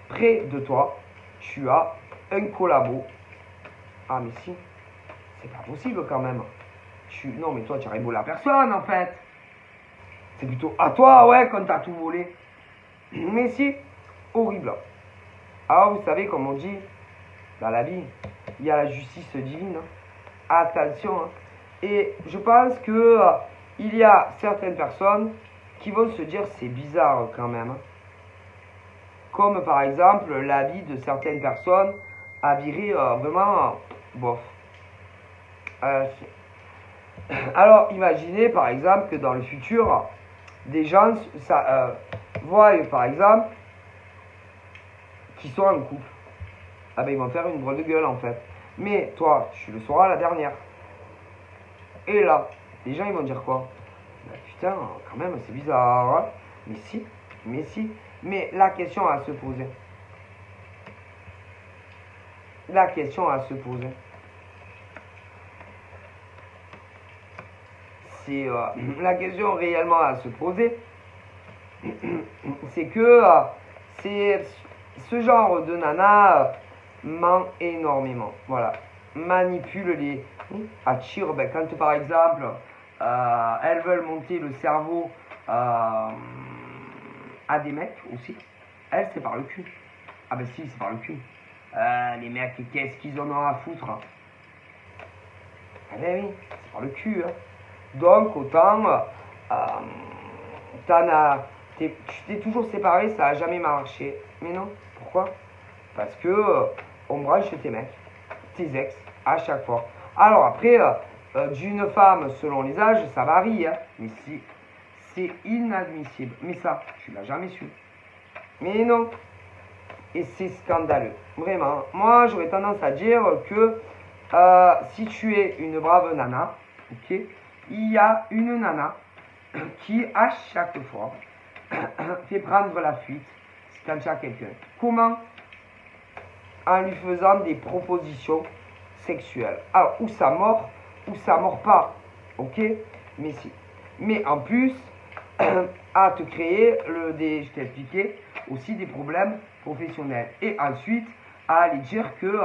près de toi, tu as un collabo. Ah, mais si, c'est pas possible quand même. Non, mais toi, tu as rien volé à personne en fait. C'est plutôt à toi, ouais, quand t'as tout volé. Mais si, horrible. Alors, vous savez, comme on dit, dans la vie, il y a la justice divine. Attention. Hein. Et je pense que il y a certaines personnes qui vont se dire c'est bizarre quand même. Hein. Comme par exemple l'avis de certaines personnes a viré vraiment bof. Alors imaginez par exemple que dans le futur, des gens voient par exemple qu'ils sont en couple. Ah ben ils vont faire une drôle de gueule en fait. Mais toi, tu le sauras la dernière. Et là, les gens ils vont dire quoi? Bah, putain, quand même c'est bizarre. Hein. Mais si, mais si. Mais la question à se poser. La question à se poser. C'est la question réellement à se poser. C'est que c'est ce genre de nana ment énormément. Voilà. Manipule les. Attire, ben, quand par exemple elles veulent monter le cerveau à des mecs aussi, elles c'est par le cul. Ah ben si, c'est par le cul. Les mecs, qu'est-ce qu'ils en ont à foutre? Ah ben oui, c'est par le cul. Hein. Donc autant tu t'es toujours séparé, ça a jamais marché. Mais non, pourquoi? Parce que on branche tes mecs, tes ex, à chaque fois. Alors après, d'une femme selon les âges, ça varie, hein. Mais si, c'est inadmissible. Mais ça, tu l'as jamais su. Mais non. Et c'est scandaleux. Vraiment. Moi, j'aurais tendance à dire que si tu es une brave nana, ok, il y a une nana qui, à chaque fois, fait prendre la fuite quand il y a quelqu'un. Comment? En lui faisant des propositions sexuelles. Alors, ou ça mord pas. Ok? Mais si. Mais en plus, à te créer, je t'ai expliqué, aussi des problèmes professionnels. Et ensuite, à aller dire que,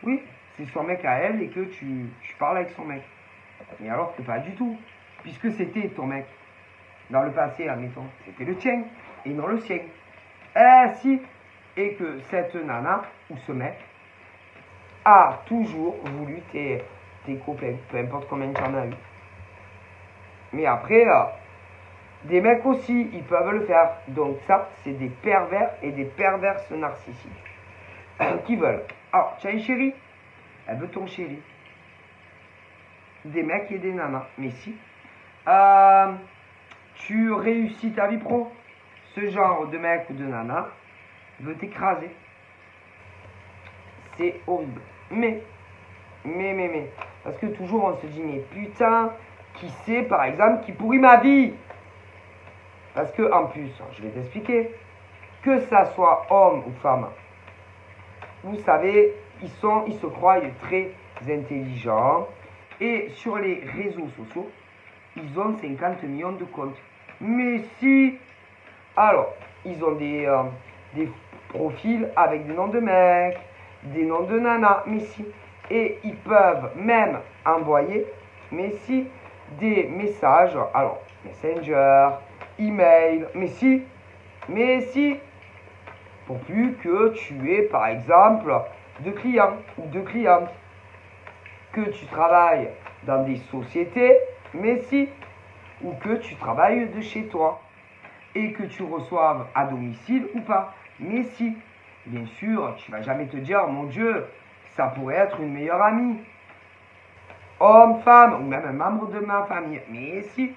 oui, c'est son mec à elle et que tu parles avec son mec. Mais alors que pas du tout. Puisque c'était ton mec. Dans le passé, admettons, c'était le tien et non le sien. Si. Et que cette nana ou ce mec a toujours voulu tes copains, peu importe combien tu en as eu. Mais après, des mecs aussi, ils peuvent le faire. Donc ça, c'est des pervers et des perverses narcissiques qui veulent. Alors, tu as une chérie, elle veut ton chéri. Des mecs et des nanas. Mais si. Tu réussis ta vie pro. Ce genre de mec ou de nana veut t'écraser. C'est horrible. Mais. Parce que toujours on se dit, mais putain, qui c'est par exemple qui pourrit ma vie? Parce que en plus, je vais t'expliquer, que ça soit homme ou femme, vous savez, ils se croient très intelligents. Et sur les réseaux sociaux, ils ont 50 millions de comptes. Mais si, alors, ils ont des profils avec des noms de mecs, des noms de nanas, mais si. Et ils peuvent même envoyer, mais si, des messages, alors, Messenger, email, mais si, pour plus que tu aies, par exemple, de clients ou de clientes, que tu travailles dans des sociétés, mais si, ou que tu travailles de chez toi, et que tu reçoives à domicile ou pas, mais si, bien sûr, tu vas jamais te dire, mon Dieu, ça pourrait être une meilleure amie, homme, femme, ou même un membre de ma famille, mais si,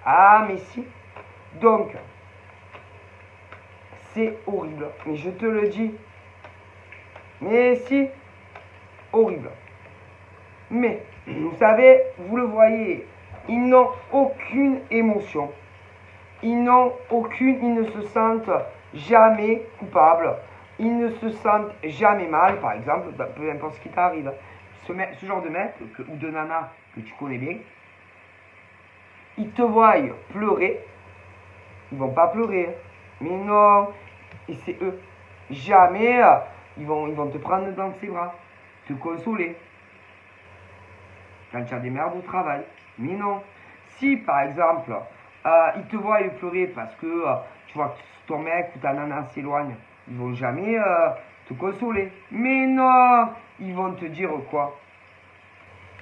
mais si, donc, c'est horrible, mais je te le dis, mais si, horrible. Mais, vous savez, vous le voyez, ils n'ont aucune émotion. Ils ne se sentent jamais coupables. Ils ne se sentent jamais mal, par exemple, peu importe ce qui t'arrive. Ce genre de mec ou de nana que tu connais bien, ils te voient pleurer, ils vont pas pleurer. Mais non, et c'est eux. Jamais ils vont te prendre dans ses bras, te consoler. Quand tu as des merdes au travail. Mais non. Si par exemple, ils te voient pleurer parce que tu vois que ton mec ou ta nana s'éloigne, ils vont jamais te consoler. Mais non, ils vont te dire quoi?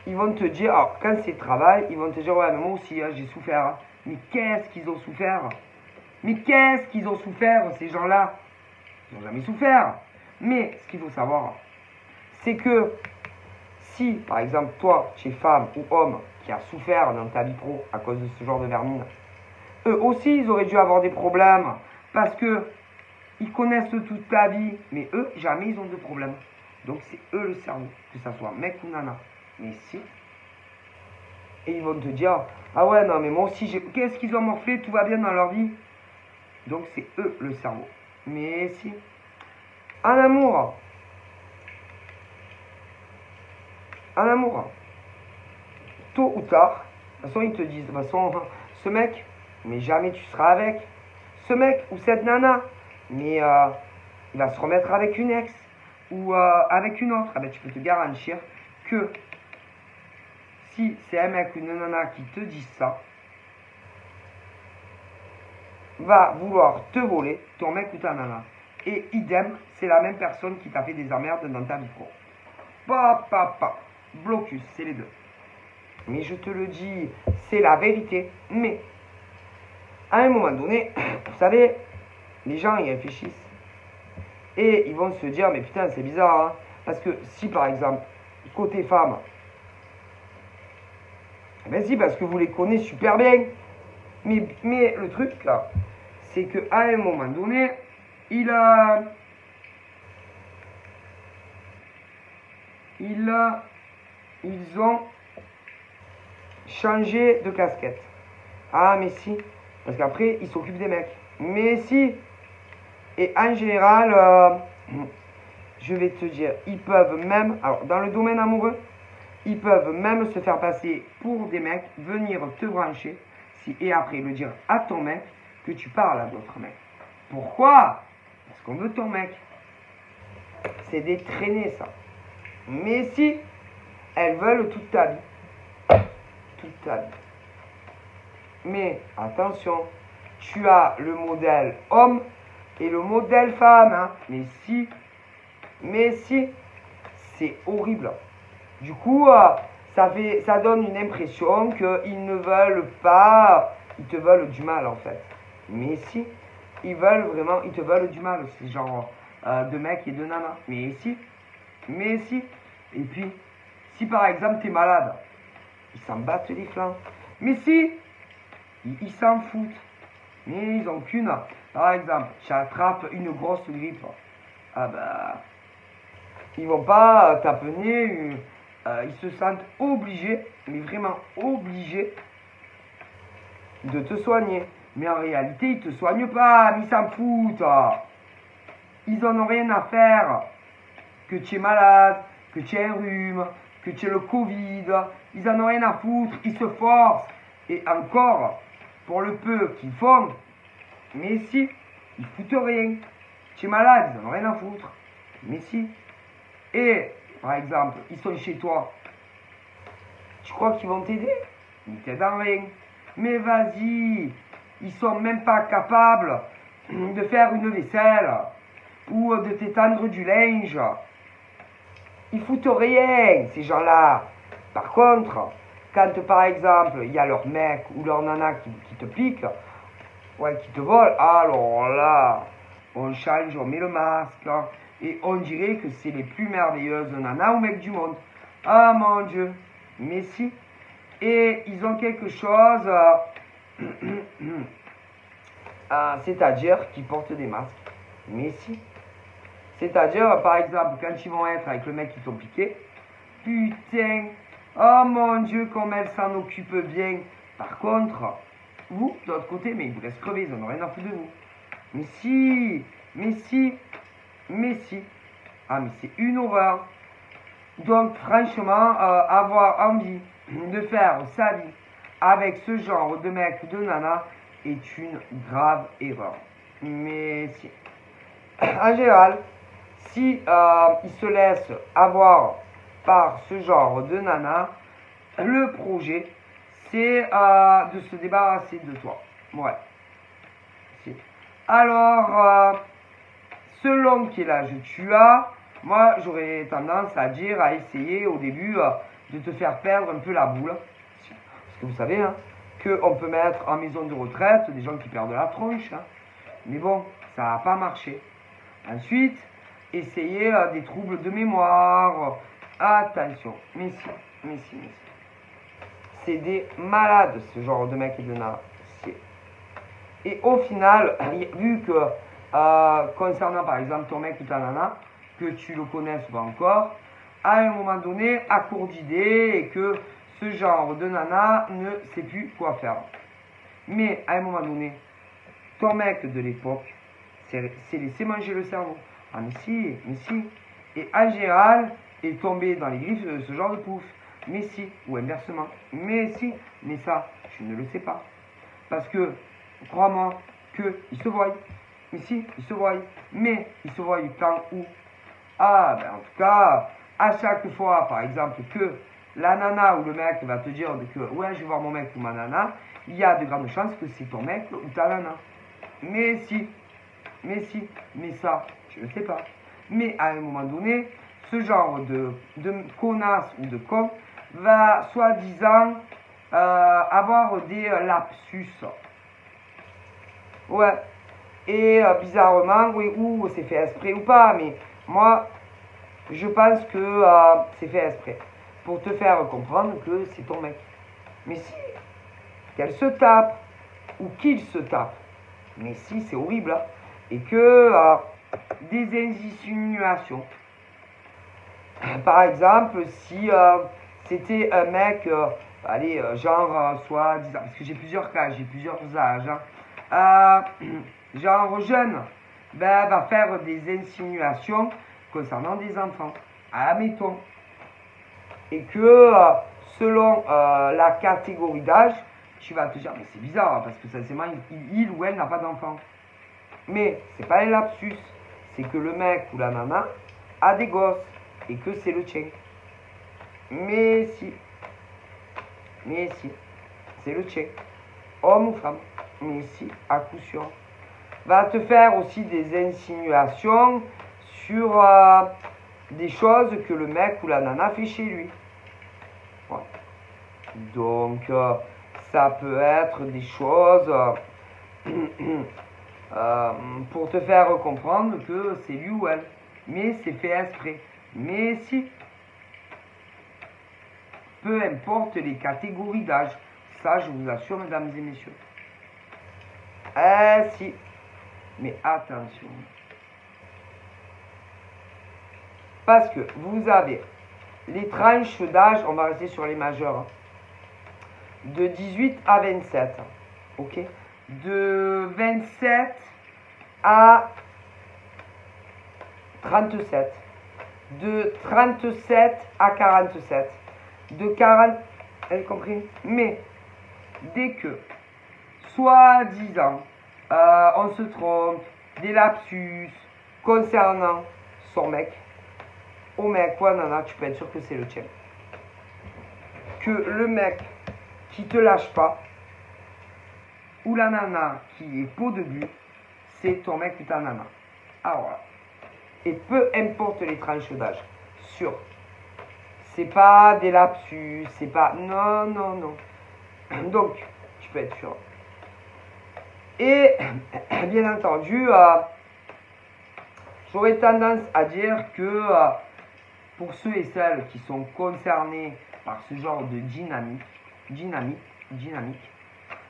Ils vont te dire, alors quand c'est travail, ils vont te dire, ouais, mais moi aussi, j'ai souffert. Mais qu'est-ce qu'ils ont souffert? Mais qu'est-ce qu'ils ont souffert, ces gens-là? Ils n'ont jamais souffert. Mais ce qu'il faut savoir, c'est que si, par exemple, toi, tu es femme ou homme qui a souffert dans ta vie pro à cause de ce genre de vermine, eux aussi, ils auraient dû avoir des problèmes parce que ils connaissent toute ta vie, mais eux, jamais ils ont de problème. Donc, c'est eux le cerveau, que ça soit mec ou nana. Mais si. Et ils vont te dire, ah ouais, non, mais moi aussi, qu'est-ce qu'ils ont morflé, tout va bien dans leur vie. Donc, c'est eux le cerveau. Mais si. En amour, tôt ou tard, de toute façon, ils te disent, de toute façon, ce mec, mais jamais tu seras avec. Ce mec ou cette nana, mais il va se remettre avec une ex ou avec une autre. Ah ben, tu peux te garantir que si c'est un mec ou une nana qui te dit ça, va vouloir te voler ton mec ou ta nana. Et idem, c'est la même personne qui t'a fait des emmerdes dans ta vie pro. Blocus, c'est les deux. Mais je te le dis, c'est la vérité. Mais, à un moment donné, vous savez, les gens y réfléchissent. Et ils vont se dire, mais putain, c'est bizarre, hein. Parce que si, par exemple, côté femme, ben si, parce que vous les connaissez super bien. Mais le truc, là, c'est qu'à un moment donné, ils ont changé de casquette. Ah, mais si. Parce qu'après, ils s'occupent des mecs. Mais si. Et en général, je vais te dire, ils peuvent même, alors dans le domaine amoureux, ils peuvent même se faire passer pour des mecs, venir te brancher, et après le dire à ton mec que tu parles à d'autres mecs. Pourquoi? Parce qu'on veut ton mec. C'est des traînées, ça. Mais si, elles veulent toute ta vie. Toute ta vie. Mais attention, tu as le modèle homme et le modèle femme. Hein. Mais si, c'est horrible. Du coup, ça donne une impression qu'ils ne veulent pas, ils te veulent du mal en fait. Mais si, ils te veulent du mal, ces genre de mecs et de nanas. Mais si. Et puis, si par exemple tu es malade, ils s'en battent les flancs. Mais si, ils s'en foutent. Mais ils n'ont qu'une. Par exemple, tu attrapes une grosse grippe. Ah bah, ils vont pas t'appeler. Ils se sentent obligés, mais vraiment obligés, de te soigner. Mais en réalité, ils te soignent pas, mais ils s'en foutent. Ils en ont rien à faire. Que tu es malade, que tu aies un rhume, que tu aies le Covid. Ils en ont rien à foutre. Ils se forcent. Et encore, pour le peu qu'ils font, mais si, ils foutent rien. Tu es malade, ils en ont rien à foutre. Mais si. Et, par exemple, ils sont chez toi. Tu crois qu'ils vont t'aider? Ils t'aident en rien. Mais vas-y, ils sont même pas capables de faire une vaisselle ou de t'étendre du linge. Ils foutent rien, ces gens-là. Par contre, quand par exemple, il y a leur mec ou leur nana qui te pique, ouais, qui te vole, alors là, on change, on met le masque, et on dirait que c'est les plus merveilleuses nanas ou mecs du monde. Ah mon Dieu, mais si. Et ils ont quelque chose, c'est-à-dire qu'ils portent des masques. Mais si. C'est-à-dire, par exemple, quand ils vont être avec le mec qui t'ont piqué, putain, Oh mon Dieu, comme elle s'en occupe bien. Par contre, vous, de l'autre côté, mais ils vous laissent crever, ils n'en ont rien à foutre de vous. Mais si, mais si, mais si. Ah, mais c'est une horreur. Donc, franchement, avoir envie de faire sa vie avec ce genre de mec ou de nana est une grave erreur. Mais si. En général, si il se laisse avoir par ce genre de nana, le projet, c'est de se débarrasser de toi. Ouais. Si. Alors, selon quel âge tu as, moi, j'aurais tendance à dire, à essayer au début de te faire perdre un peu la boule. Parce que vous savez, hein, qu'on peut mettre en maison de retraite des gens qui perdent la tronche. Hein. Mais bon, ça n'a pas marché. Ensuite, essayer des troubles de mémoire. Attention, mais si, mais si, mais si. C'est des malades, ce genre de mec et de nana. Et au final, vu que, concernant par exemple ton mec ou ta nana, que tu le connaisses pas encore, à un moment donné, à court d'idées et que ce genre de nana ne sait plus quoi faire. Mais à un moment donné, ton mec de l'époque s'est laissé manger le cerveau. Ah mais si, mais si. Et en général, est tombé dans les griffes de ce genre de pouf. Mais si, ou inversement. Mais si, mais ça, tu ne le sais pas. Parce que, crois-moi, qu'il se voit. Mais si, il se voit. Mais il se voit quand, où? Ah, ben en tout cas, à chaque fois, par exemple, que la nana ou le mec va te dire que ouais, je vais voir mon mec ou ma nana, il y a de grandes chances que c'est ton mec ou ta nana. Mais si, mais ça, je ne sais pas. Mais à un moment donné, ce genre de connasse ou de con va soi-disant avoir des lapsus. Ouais. Et bizarrement, oui, ou c'est fait exprès ou pas, mais moi, je pense que c'est fait exprès. Pour te faire comprendre que c'est ton mec. Mais si, qu'elle se tape, ou qu'il se tape. Mais si, c'est horrible. Hein. Et que des insinuations. Par exemple, si c'était un mec, allez, genre, soit disant, parce que j'ai plusieurs cas, j'ai plusieurs âges, hein, genre jeune, ben, va faire des insinuations concernant des enfants, admettons. Et que selon la catégorie d'âge, tu vas te dire, mais c'est bizarre, hein, parce que sincèrement, il ou elle n'a pas d'enfant. Mais c'est pas un lapsus, c'est que le mec ou la nana a des gosses et que c'est le tien. Mais si, c'est le tien, homme ou femme, mais si, à coup sûr. Va te faire aussi des insinuations sur des choses que le mec ou la nana fait chez lui. Voilà. Donc, ça peut être des choses pour te faire comprendre que c'est lui ou elle. Mais c'est fait exprès. Mais si. Peu importe les catégories d'âge. Ça, je vous assure, mesdames et messieurs. Si. Mais attention. Parce que vous avez les tranches d'âge, on va rester sur les majeurs, hein, de 18 à 27. Ok. De 27 à 37. De 37 à 47. De 40, vous avez compris? Mais dès que, soi-disant, on se trompe, des lapsus concernant son mec, au mec ou à nana, tu peux être sûr que c'est le tien. Que le mec qui te lâche pas, ou la nana qui est peau de but, c'est ton mec ou ta nana. Alors voilà. Et peu importe les tranches d'âge, sûr. C'est pas des lapsus, c'est pas... Non, non, non. Donc, tu peux être sûr. Et, bien entendu, j'aurais tendance à dire que pour ceux et celles qui sont concernés par ce genre de dynamique,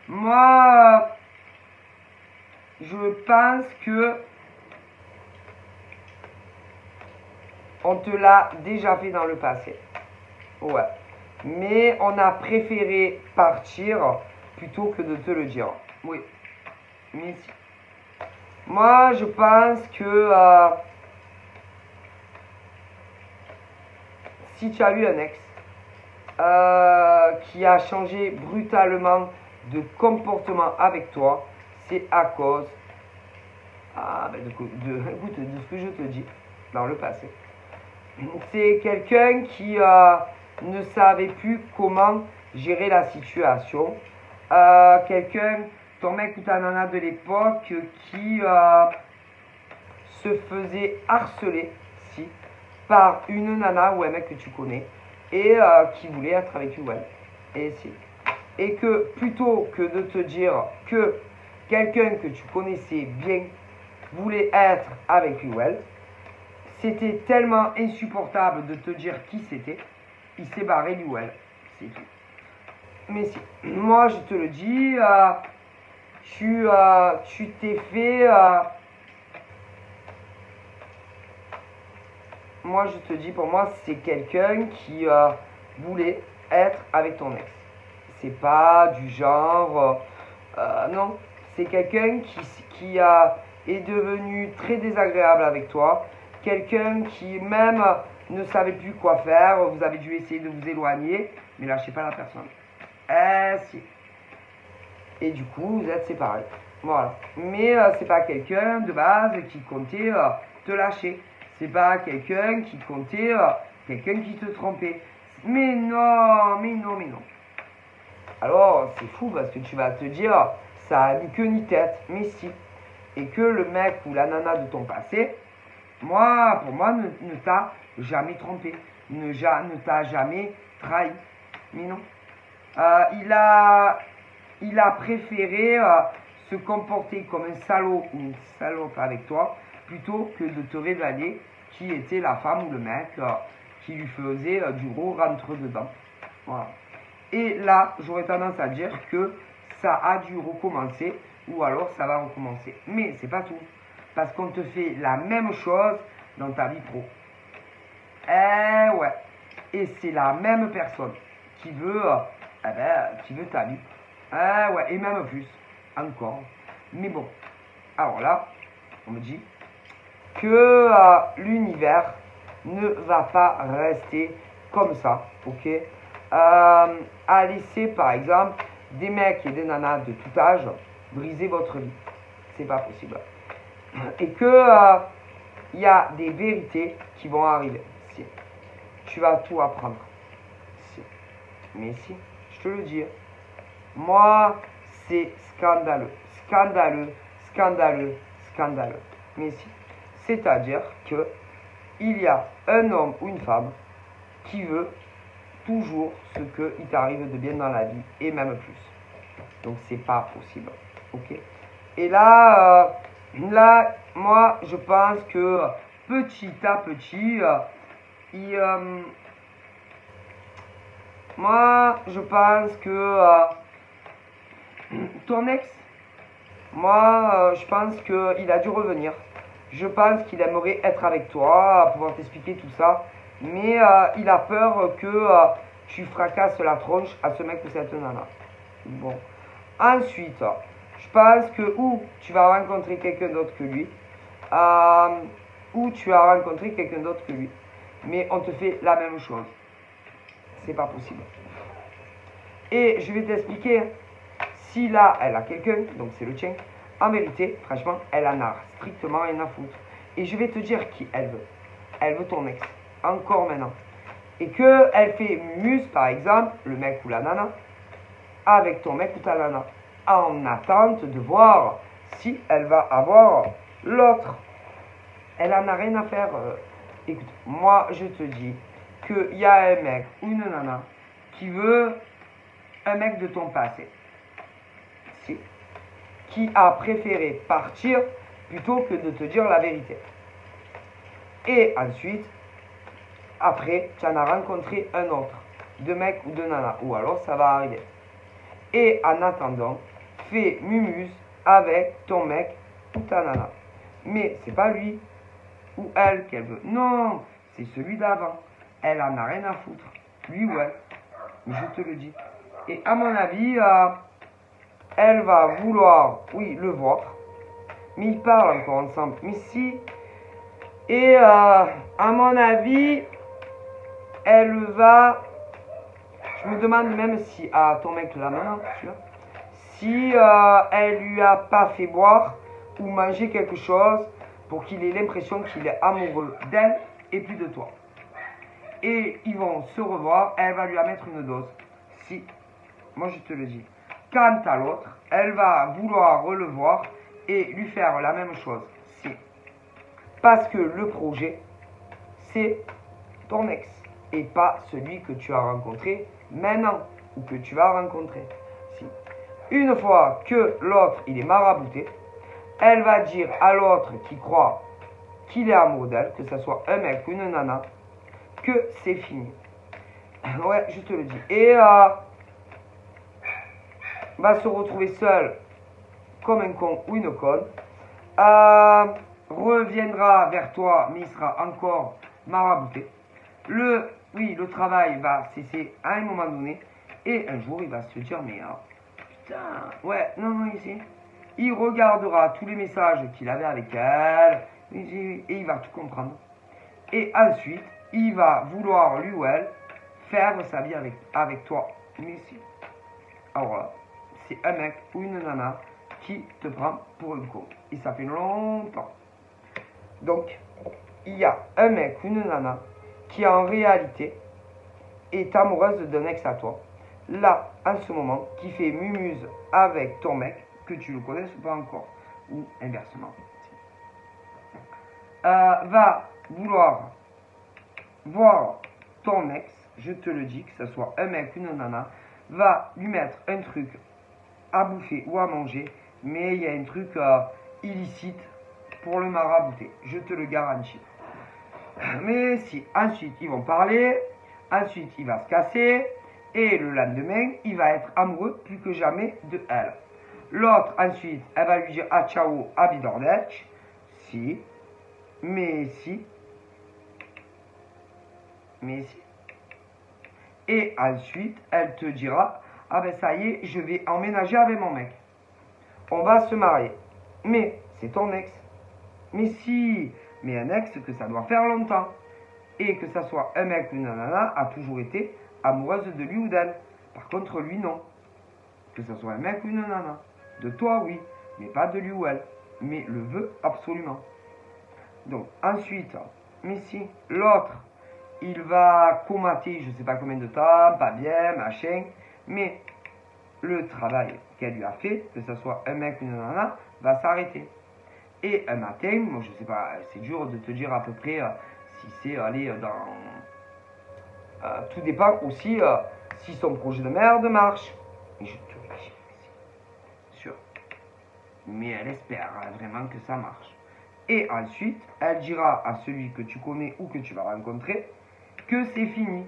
moi, je pense que on te l'a déjà fait dans le passé. Ouais. Mais on a préféré partir plutôt que de te le dire. Oui. Mais si. Moi, je pense que si tu as eu un ex qui a changé brutalement de comportement avec toi, c'est à cause écoute, de ce que je te dis dans le passé. C'est quelqu'un qui ne savait plus comment gérer la situation. Ton mec ou ta nana de l'époque qui se faisait harceler par une nana ou un mec que tu connais et qui voulait être avec lui. Et que plutôt que de te dire que quelqu'un que tu connaissais bien voulait être avec lui ou elle, c'était tellement insupportable de te dire qui c'était, il s'est barré lui ou elle. C'est tout. Mais si, moi je te le dis, tu t'es fait... moi je te dis, pour moi c'est quelqu'un qui voulait être avec ton ex. C'est pas du genre... non, c'est quelqu'un qui est devenu très désagréable avec toi. Quelqu'un qui même ne savait plus quoi faire. Vous avez dû essayer de vous éloigner, mais lâchez pas la personne. Si. Et du coup, vous êtes séparés. Voilà. Mais c'est pas quelqu'un de base qui comptait te lâcher. C'est pas quelqu'un qui comptait, quelqu'un qui te trompait. Mais non, mais non, mais non. Alors, c'est fou parce que tu vas te dire, ça a ni queue ni tête. Mais si. Et que le mec ou la nana de ton passé, pour moi, ne t'a jamais trompé. Ne t'a jamais trahi. Mais non. Il a préféré se comporter comme un salaud ou une salope avec toi plutôt que de te révéler qui était la femme ou le mec qui lui faisait du gros rentre-dedans. Voilà. Et là, j'aurais tendance à dire que ça a dû recommencer ou alors ça va recommencer. Mais c'est pas tout. Parce qu'on te fait la même chose dans ta vie pro. Ouais. Et c'est la même personne qui veut ta vie. Ouais, et même plus. Encore. Mais bon. Alors là, on me dit que l'univers ne va pas rester comme ça. Ok. À laisser par exemple des mecs et des nanas de tout âge briser votre vie. C'est pas possible. Et que il y a des vérités qui vont arriver. Si. Tu vas tout apprendre. Si. Mais si, je te le dis. Moi, c'est scandaleux. Scandaleux, scandaleux, scandaleux. Mais si. C'est-à-dire que il y a un homme ou une femme qui veut toujours ce qu'il t'arrive de bien dans la vie et même plus. Donc c'est pas possible. Ok. Et là, moi je pense que petit à petit, moi je pense que ton ex, moi je pense qu'il a dû revenir. Je pense qu'il aimerait être avec toi, pouvoir t'expliquer tout ça. Mais il a peur que tu fracasses la tronche à ce mec ou cette nana. Bon. Ensuite, je pense que ou tu vas rencontrer quelqu'un d'autre que lui, ou tu as rencontré quelqu'un d'autre que lui. Mais on te fait la même chose. C'est pas possible. Et je vais t'expliquer. Si là, elle a quelqu'un, donc c'est le tien, en vérité, franchement, elle en a strictement rien à foutre. Et je vais te dire qui elle veut. Elle veut ton ex. Encore maintenant. Et qu'elle fait muse, par exemple, le mec ou la nana, avec ton mec ou ta nana, en attente de voir si elle va avoir l'autre. Elle en a rien à faire. Écoute, moi je te dis qu'il y a un mec ou une nana qui veut un mec de ton passé. Si. Qui a préféré partir plutôt que de te dire la vérité. Et ensuite, après, tu en as rencontré un autre, de mec ou de nana, ou alors ça va arriver. Et en attendant, fais mumuse avec ton mec ou ta nana. Mais c'est pas lui ou elle qu'elle veut. Non, c'est celui d'avant. Elle en a rien à foutre. Lui ou elle. Mais je te le dis. Et à mon avis, elle va vouloir, oui, le voir. Mais ils parlent encore ensemble. Mais si. Et à mon avis, elle va. Je me demande même si. Ah, ton mec là maintenant, tu vois. Si elle lui a pas fait boire ou manger quelque chose pour qu'il ait l'impression qu'il est amoureux d'elle et plus de toi. Et ils vont se revoir, elle va lui en mettre une dose. Si, moi je te le dis. Quant à l'autre, elle va vouloir le voir et lui faire la même chose. Si. Parce que le projet, c'est ton ex et pas celui que tu as rencontré maintenant ou que tu vas rencontrer. Si. Une fois que l'autre il est marabouté, elle va dire à l'autre qui croit qu'il est amoureux d'elle, que ce soit un mec ou une nana, que c'est fini. Ouais, je te le dis. Et va se retrouver seul comme un con ou une conne. Reviendra vers toi, mais il sera encore marabouté. Oui, le travail va cesser à un moment donné. Et un jour, il va se dire, mais putain, ouais, non, ici. Il regardera tous les messages qu'il avait avec elle. Et il va tout comprendre. Et ensuite, il va vouloir, lui ou elle, faire sa vie avec toi. Mais si. Alors là, c'est un mec ou une nana qui te prend pour une con. Et ça fait longtemps. Donc, il y a un mec ou une nana qui en réalité est amoureuse d'un ex à toi. Là, en ce moment, qui fait mumuse avec ton mec, que tu le connaisses pas encore. Ou inversement. Va vouloir voir ton ex, je te le dis, que ce soit un mec ou une nana, va lui mettre un truc à bouffer ou à manger, mais il y a un truc illicite pour le marabouter, je te le garantis. Mais si, ensuite ils vont parler, ensuite il va se casser, et le lendemain, il va être amoureux plus que jamais de elle. L'autre, ensuite, elle va lui dire ah ciao, à bidordetch, si, mais si, mais si. Et ensuite, elle te dira ah ben ça y est, je vais emménager avec mon mec. On va se marier. Mais c'est ton ex. Mais si, mais un ex que ça doit faire longtemps. Et que ça soit un mec ou une nana a toujours été amoureuse de lui ou d'elle. Par contre, lui, non. Que ça soit un mec ou une nana. De toi, oui, mais pas de lui ou elle. Mais le veut absolument. Donc, ensuite, mais si, l'autre, il va comater, je ne sais pas combien de temps, pas bien, machin, mais le travail qu'elle lui a fait, que ce soit un mec ou une nana, va s'arrêter. Et un matin, moi je sais pas, c'est dur de te dire à peu près si c'est aller dans... tout dépend aussi si son projet de merde marche. Et je te le dis, c'est sûr. Mais elle espère vraiment que ça marche. Et ensuite, elle dira à celui que tu connais ou que tu vas rencontrer que c'est fini.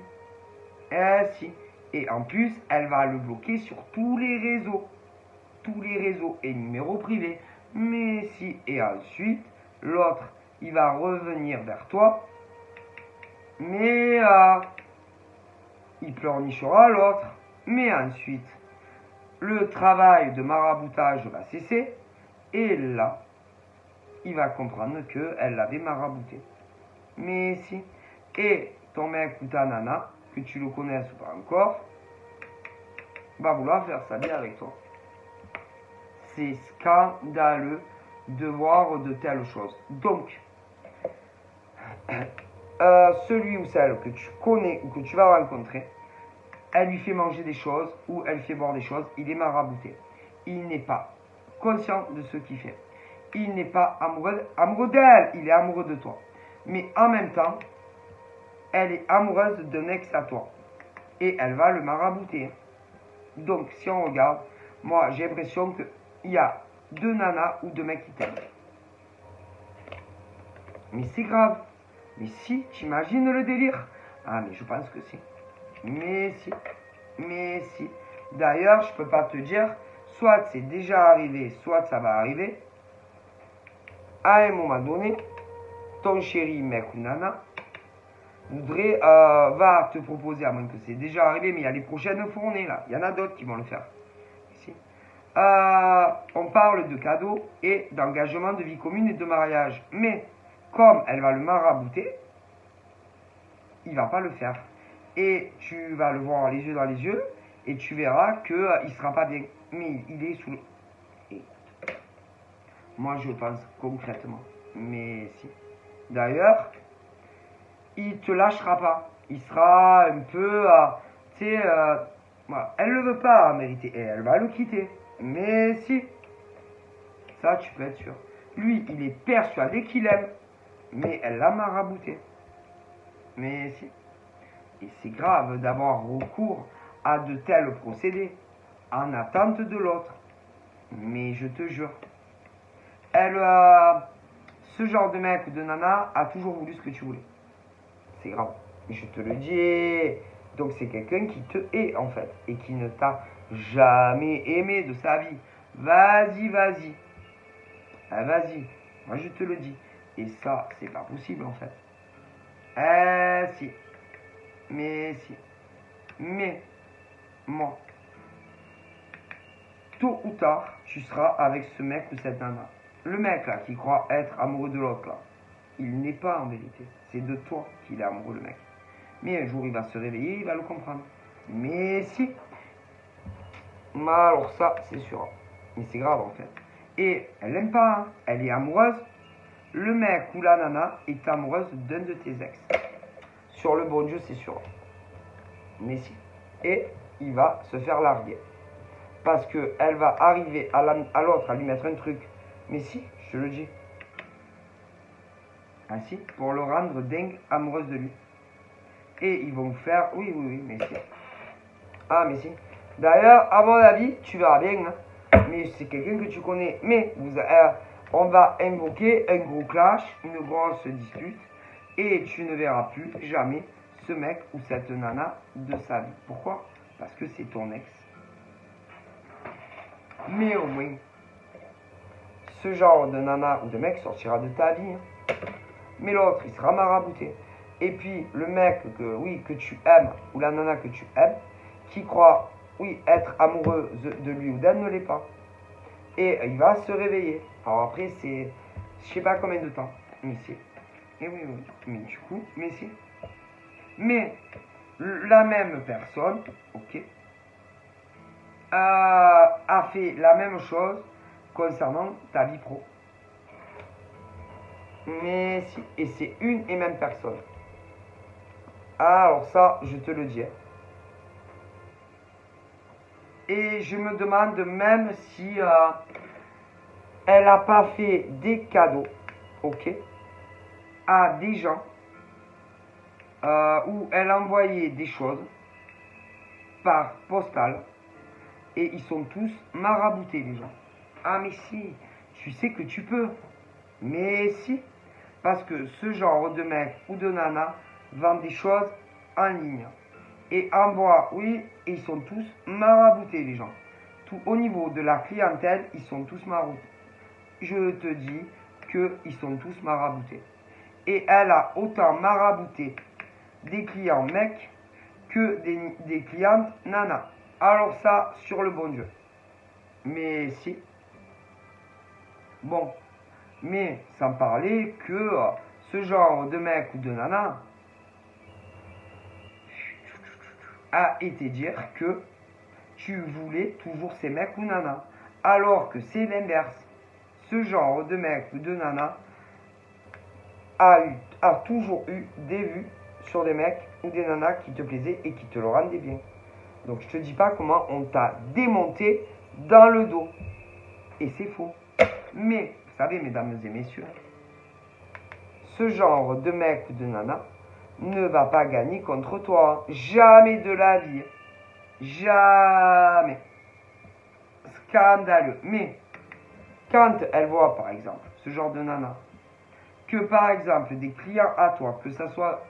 Si. Et en plus, elle va le bloquer sur tous les réseaux. Tous les réseaux et numéros privés. Mais si. Et ensuite, l'autre, il va revenir vers toi. Mais il pleurnichera l'autre. Mais ensuite, le travail de maraboutage va cesser. Et là, il va comprendre qu'elle l'avait marabouté. Mais si. Et ton mec ou ta nana, que tu le connaisses ou pas encore, va vouloir faire sa vie avec toi. C'est scandaleux de voir de telles choses. Donc, celui ou celle que tu connais ou que tu vas rencontrer, elle lui fait manger des choses ou elle fait boire des choses, il est marabouté. Il n'est pas conscient de ce qu'il fait. Il n'est pas amoureux d'elle, il est amoureux de toi. Mais en même temps, elle est amoureuse d'un ex à toi. Et elle va le marabouter. Donc, si on regarde, moi, j'ai l'impression qu'il y a deux nanas ou deux mecs qui t'aiment. Mais c'est grave. Mais si, t'imagines le délire? Ah, mais je pense que si. Mais si. Mais si. D'ailleurs, je peux pas te dire, soit c'est déjà arrivé, soit ça va arriver. À un moment donné, ton chéri, mec ou nana, va te proposer, à moins que c'est déjà arrivé, mais il y a les prochaines fournées là. Il y en a d'autres qui vont le faire. Ici. On parle de cadeaux et d'engagement de vie commune et de mariage. Mais comme elle va le marabouter, il va pas le faire. Et tu vas le voir les yeux dans les yeux et tu verras qu'il ne sera pas bien. Mais il est sous le... Et moi je pense concrètement. Mais si. D'ailleurs, il te lâchera pas. Il sera un peu... tu sais, voilà. Elle ne le veut pas en vérité et elle va le quitter. Mais si. Ça, tu peux être sûr. Lui, il est persuadé qu'il aime. Mais elle l'a marabouté. Mais si. Et c'est grave d'avoir recours à de tels procédés en attente de l'autre. Mais je te jure. Ce genre de mec ou de nana a toujours voulu ce que tu voulais. C'est grave. Je te le dis. Donc c'est quelqu'un qui te hait en fait. Et qui ne t'a jamais aimé de sa vie. Vas-y, vas-y. Ah, vas-y. Moi je te le dis. Et ça, c'est pas possible en fait. Si. Mais si. Mais, moi. Tôt ou tard, tu seras avec ce mec ou cette nana. Le mec là qui croit être amoureux de l'autre là, il n'est pas en vérité. C'est de toi qu'il est amoureux le mec. Mais un jour il va se réveiller, il va le comprendre. Mais si. Mais alors ça, c'est sûr. Mais c'est grave en fait. Et elle l'aime pas, hein. Elle est amoureuse. Le mec ou la nana est amoureuse d'un de tes ex. Sur le bon Dieu, c'est sûr. Mais si. Et il va se faire larguer. Parce qu'elle va arriver à l'autre à lui mettre un truc. Mais si, je te le dis. Ainsi, pour le rendre dingue, amoureuse de lui. Et ils vont faire... Oui, mais si. Ah, mais si. D'ailleurs, à mon avis, tu verras bien. Hein. Mais c'est quelqu'un que tu connais. Mais on va invoquer un gros clash, une grosse dispute. Et tu ne verras plus jamais ce mec ou cette nana de sa vie. Pourquoi? Parce que c'est ton ex. Mais au moins, ce genre de nana ou de mec sortira de ta vie. Hein. Mais l'autre, il sera marabouté. Et puis, le mec que tu aimes, ou la nana que tu aimes, qui croit, être amoureux de lui ou d'elle, ne l'est pas. Et il va se réveiller. Alors après, c'est, je sais pas combien de temps. Mais c'est, et oui. Mais du coup, mais c'est. Mais, la même personne, ok, a fait la même chose concernant ta vie pro. Mais si, et c'est une et même personne. Alors ça, je te le dis. Et je me demande même si elle n'a pas fait des cadeaux, ok, à des gens où elle a envoyé des choses par postale et ils sont tous maraboutés les gens. Ah mais si, tu sais que tu peux. Mais si, parce que ce genre de mec ou de nana vend des choses en ligne. Et envoie, et ils sont tous maraboutés les gens. Tout au niveau de la clientèle, ils sont tous maraboutés. Je te dis qu'ils sont tous maraboutés. Et elle a autant marabouté des clients mecs que des clientes nanas. Alors ça, sur le bon Dieu. Mais si. Bon. Mais sans parler que ce genre de mec ou de nana a été dire que tu voulais toujours ces mecs ou nanas. Alors que c'est l'inverse. Ce genre de mec ou de nana a toujours eu des vues sur des mecs ou des nanas qui te plaisaient et qui te le rendaient bien. Donc je te dis pas comment on t'a démonté dans le dos. Et c'est faux. Mais, vous savez, mesdames et messieurs, ce genre de mec ou de nana ne va pas gagner contre toi. Jamais de la vie. Jamais. Scandaleux. Mais, quand elle voit, par exemple, ce genre de nana, que par exemple, des clients à toi, que ce soit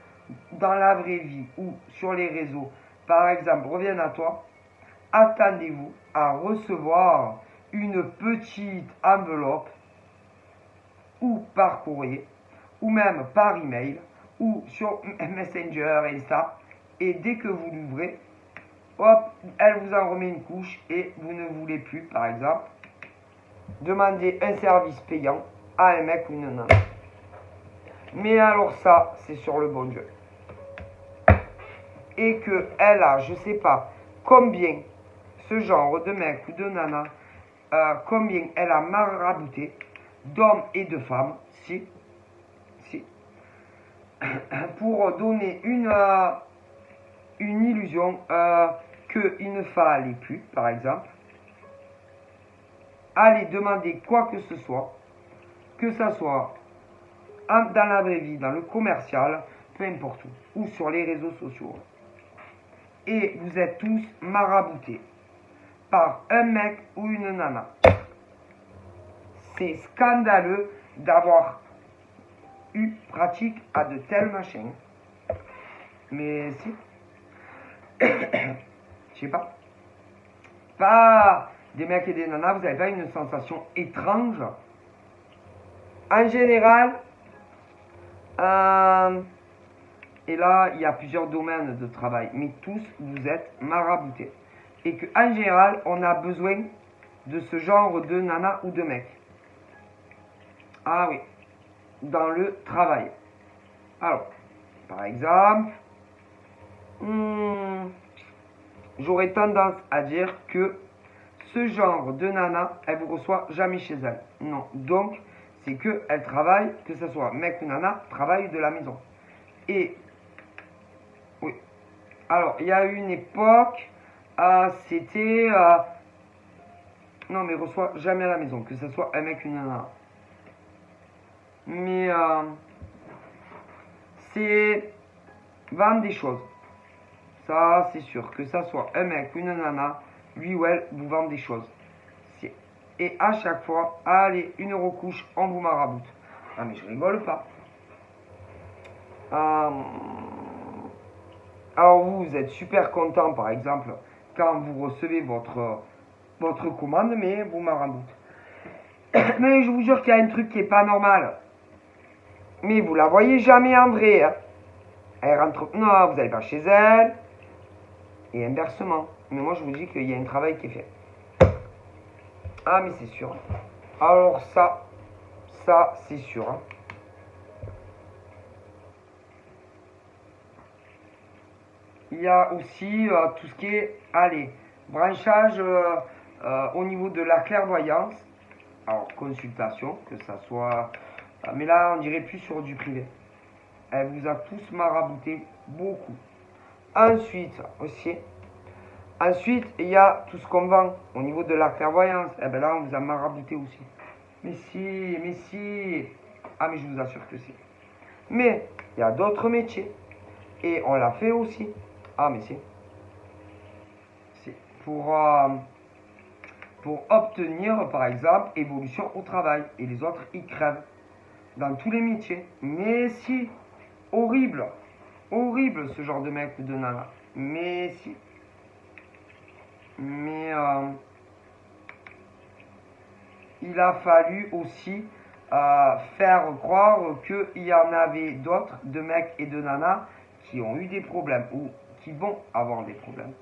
dans la vraie vie ou sur les réseaux, par exemple, reviennent à toi, attendez-vous à recevoir une petite enveloppe ou par courrier ou même par email ou sur Messenger, Insta, et dès que vous l'ouvrez, hop, elle vous en remet une couche et vous ne voulez plus, par exemple, demander un service payant à un mec ou une nana. Mais alors ça, c'est sur le bon Dieu. Et qu'elle a, je sais pas, combien ce genre de mec ou de nana, combien elle a marabouté d'hommes et de femmes, si, pour donner une illusion qu'il ne fallait plus, par exemple, aller demander quoi que ce soit dans la vraie vie, dans le commercial, peu importe où, ou sur les réseaux sociaux. Et vous êtes tous maraboutés par un mec ou une nana. C'est scandaleux d'avoir eu pratique à de tels machins. Mais si. Je sais pas. Pas des mecs et des nanas, vous n'avez pas une sensation étrange. En général, et là, il y a plusieurs domaines de travail, mais tous, vous êtes maraboutés. Et qu'en général, on a besoin de ce genre de nana ou de mec. Ah oui, dans le travail. Alors, par exemple, j'aurais tendance à dire que ce genre de nana, elle vous reçoit jamais chez elle. Non, donc, c'est qu'elle travaille, que ce soit mec ou nana, travaille de la maison. Et, oui. Alors, il y a une époque, c'était... non, mais reçoit jamais à la maison, que ce soit un mec ou une nana. Mais, c'est vendre des choses. Ça, c'est sûr. Que ça soit un mec ou une nana, lui ou elle vous vend des choses. Et à chaque fois, allez, 1 euro couche, on vous maraboute. Ah, mais je rigole pas. Alors vous êtes super content, par exemple, quand vous recevez votre commande, mais vous maraboute. Mais je vous jure qu'il y a un truc qui est pas normal. Mais vous la voyez jamais en vrai. Hein. Elle rentre... Non, vous n'allez pas chez elle. Et inversement. Mais moi, je vous dis qu'il y a un travail qui est fait. Ah, mais c'est sûr. Alors ça c'est sûr. Hein. Il y a aussi tout ce qui est, allez, branchage au niveau de la clairvoyance. Alors, consultation, que ça soit... mais là, on dirait plus sur du privé. Elle vous a tous marabouté beaucoup. Ensuite, il y a tout ce qu'on vend au niveau de la clairvoyance. Eh bien là, on vous a marabouté aussi. Mais si. Ah, mais je vous assure que si. Mais il y a d'autres métiers. Et on l'a fait aussi. Ah, mais si. Pour obtenir, par exemple, évolution au travail. Et les autres, ils crèvent. Dans tous les métiers. Mais si. Horrible. Horrible ce genre de mec ou de nana. Mais si. Mais il a fallu aussi faire croire qu'il y en avait d'autres, de mecs et de nanas, qui ont eu des problèmes ou qui vont avoir des problèmes.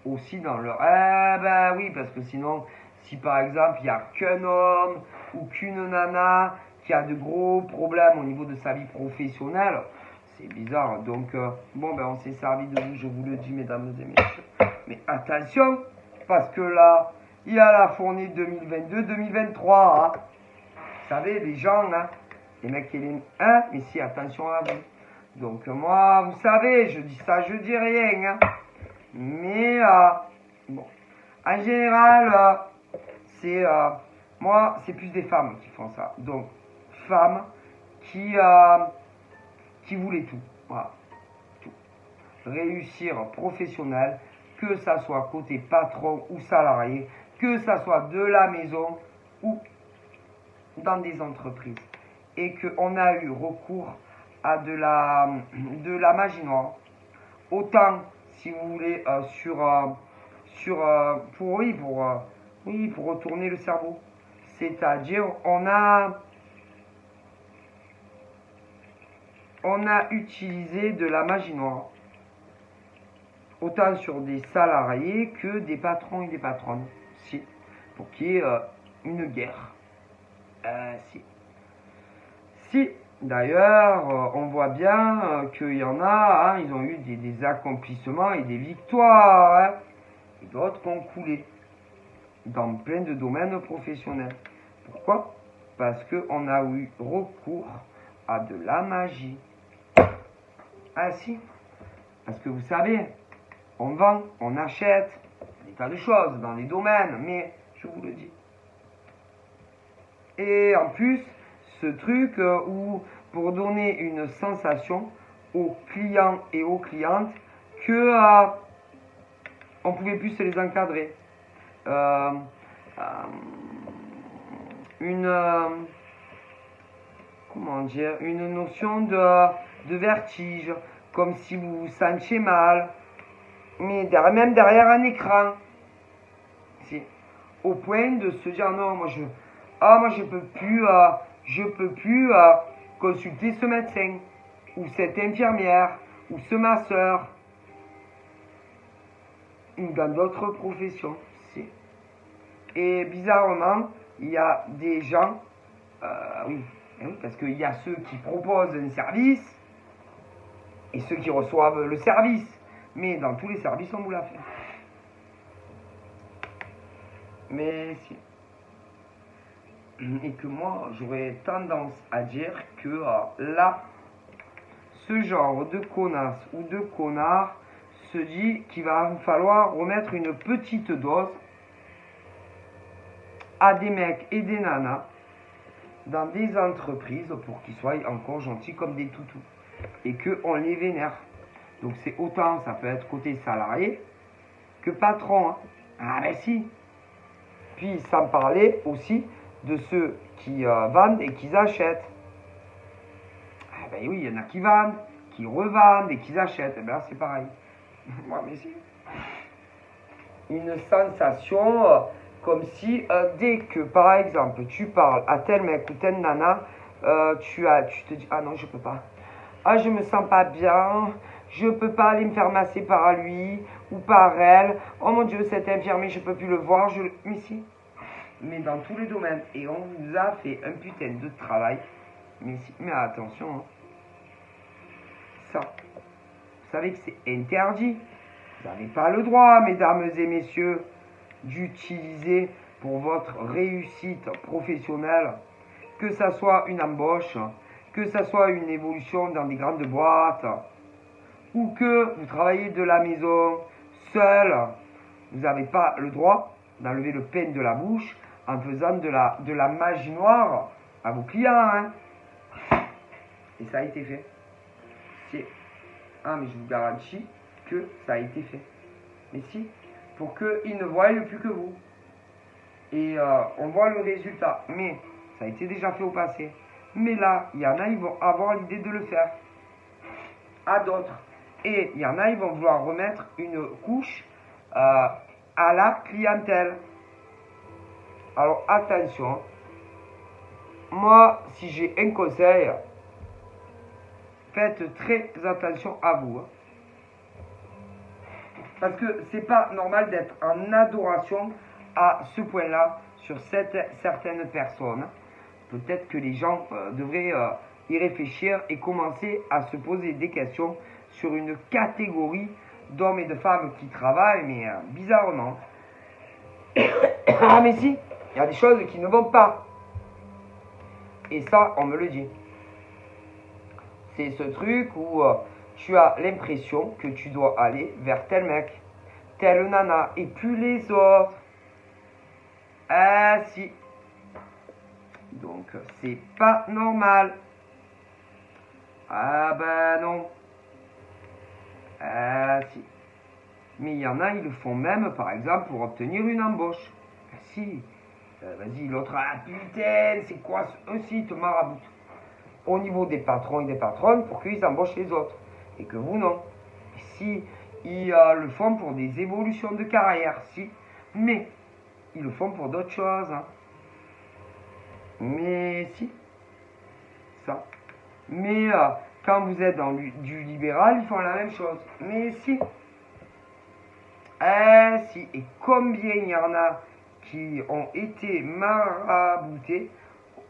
Aussi dans leur... Eh ben oui, parce que sinon, si par exemple, il n'y a qu'un homme ou qu'une nana qui a de gros problèmes au niveau de sa vie professionnelle, c'est bizarre. Donc, bon, ben on s'est servi de vous, je vous le dis, mesdames et messieurs. Mais attention, parce que là, il y a la fournée 2022-2023. Hein. Vous savez, les gens, hein, les mecs et les... Hein, mais si, attention à vous. Donc moi, vous savez, je dis ça, je dis rien. Hein. Mais, bon, en général, c'est... moi, c'est plus des femmes qui font ça. Donc, femmes qui voulaient tout. Voilà, tout. Réussir professionnel, que ça soit côté patron ou salarié, que ça soit de la maison ou dans des entreprises. Et qu'on a eu recours à de la magie noire. Autant, si vous voulez, pour retourner le cerveau. C'est-à-dire, on on a utilisé de la magie noire. Autant sur des salariés que des patrons et des patronnes. Si. Pour qu'il y ait une guerre. Si. Si. D'ailleurs, on voit bien qu'il y en a, hein, ils ont eu des accomplissements et des victoires. Hein, et d'autres qui ont coulé. Dans plein de domaines professionnels. Pourquoi? Parce qu'on a eu recours à de la magie. Ah si. Parce que vous savez, on vend, on achète, des tas de choses dans les domaines, mais je vous le dis. Et en plus, ce truc où pour donner une sensation aux clients et aux clientes que on pouvait plus se les encadrer. Comment dire, une notion de vertige, comme si vous vous sentiez mal, mais même derrière un écran. Si. Au point de se dire non, moi je peux plus consulter ce médecin, ou cette infirmière, ou ce masseur, ou dans d'autres professions. Si. Et bizarrement, il y a des gens, oui, parce qu'il y a ceux qui proposent un service et ceux qui reçoivent le service. Mais dans tous les services, on vous l'a fait. Mais si. Et que moi, j'aurais tendance à dire que là, ce genre de connasse ou de connard se dit qu'il va falloir remettre une petite dose à des mecs et des nanas dans des entreprises pour qu'ils soient encore gentils comme des toutous et qu'on les vénère. Donc c'est autant, ça peut être côté salarié que patron. Hein. Ah ben si. Puis sans parler aussi de ceux qui vendent et qui achètent. Ah ben oui, il y en a qui vendent, qui revendent et qui achètent. Et ben là c'est pareil. Moi mais si. Une sensation comme si dès que par exemple tu parles à tel mec ou telle nana, tu te dis ah non je peux pas. Ah je me sens pas bien. Je peux pas aller me faire masser par lui ou par elle. Oh mon Dieu, cet infirmier, je peux plus le voir. Mais si. Mais dans tous les domaines. Et on vous a fait un putain de travail. Mais si. Mais attention. Hein. Ça. Vous savez que c'est interdit. Vous n'avez pas le droit, mesdames et messieurs, d'utiliser pour votre réussite professionnelle, que ça soit une embauche, que ça soit une évolution dans des grandes boîtes, ou que vous travaillez de la maison seul, vous n'avez pas le droit d'enlever le pain de la bouche en faisant de la magie noire à vos clients. Hein. Et ça a été fait. Ah, mais je vous garantis que ça a été fait. Mais si, pour qu'ils ne voient plus que vous. Et on voit le résultat. Mais ça a été déjà fait au passé. Mais là, il y en a, ils vont avoir l'idée de le faire. À d'autres. Et il y en a, ils vont vouloir remettre une couche à la clientèle. Alors attention, moi si j'ai un conseil, faites très attention à vous. Hein. Parce que c'est pas normal d'être en adoration à ce point-là sur certaines personnes. Peut-être que les gens devraient y réfléchir et commencer à se poser des questions sur une catégorie d'hommes et de femmes qui travaillent, mais bizarrement. Ah mais si, il y a des choses qui ne vont pas. Et ça, on me le dit. C'est ce truc où tu as l'impression que tu dois aller vers tel mec, telle nana, et plus les autres. Ah si. Donc, c'est pas normal. Ah ben non. Ah si. Mais il y en a, ils le font même, par exemple, pour obtenir une embauche. Ah si. Vas-y, l'autre, ah putain, c'est quoi aussi, te maraboute. Au niveau des patrons et des patronnes, pour qu'ils embauchent les autres. Et que vous, non. Si, ils le font pour des évolutions de carrière, si. Mais, ils le font pour d'autres choses. Hein. Mais si. Ça. Mais quand vous êtes dans du libéral, ils font la même chose. Mais si. Si. Et combien il y en a qui ont été maraboutés.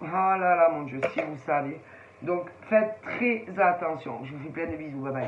Ah là là, mon Dieu, si vous saviez. Donc, faites très attention. Je vous fais plein de bisous. Bye bye.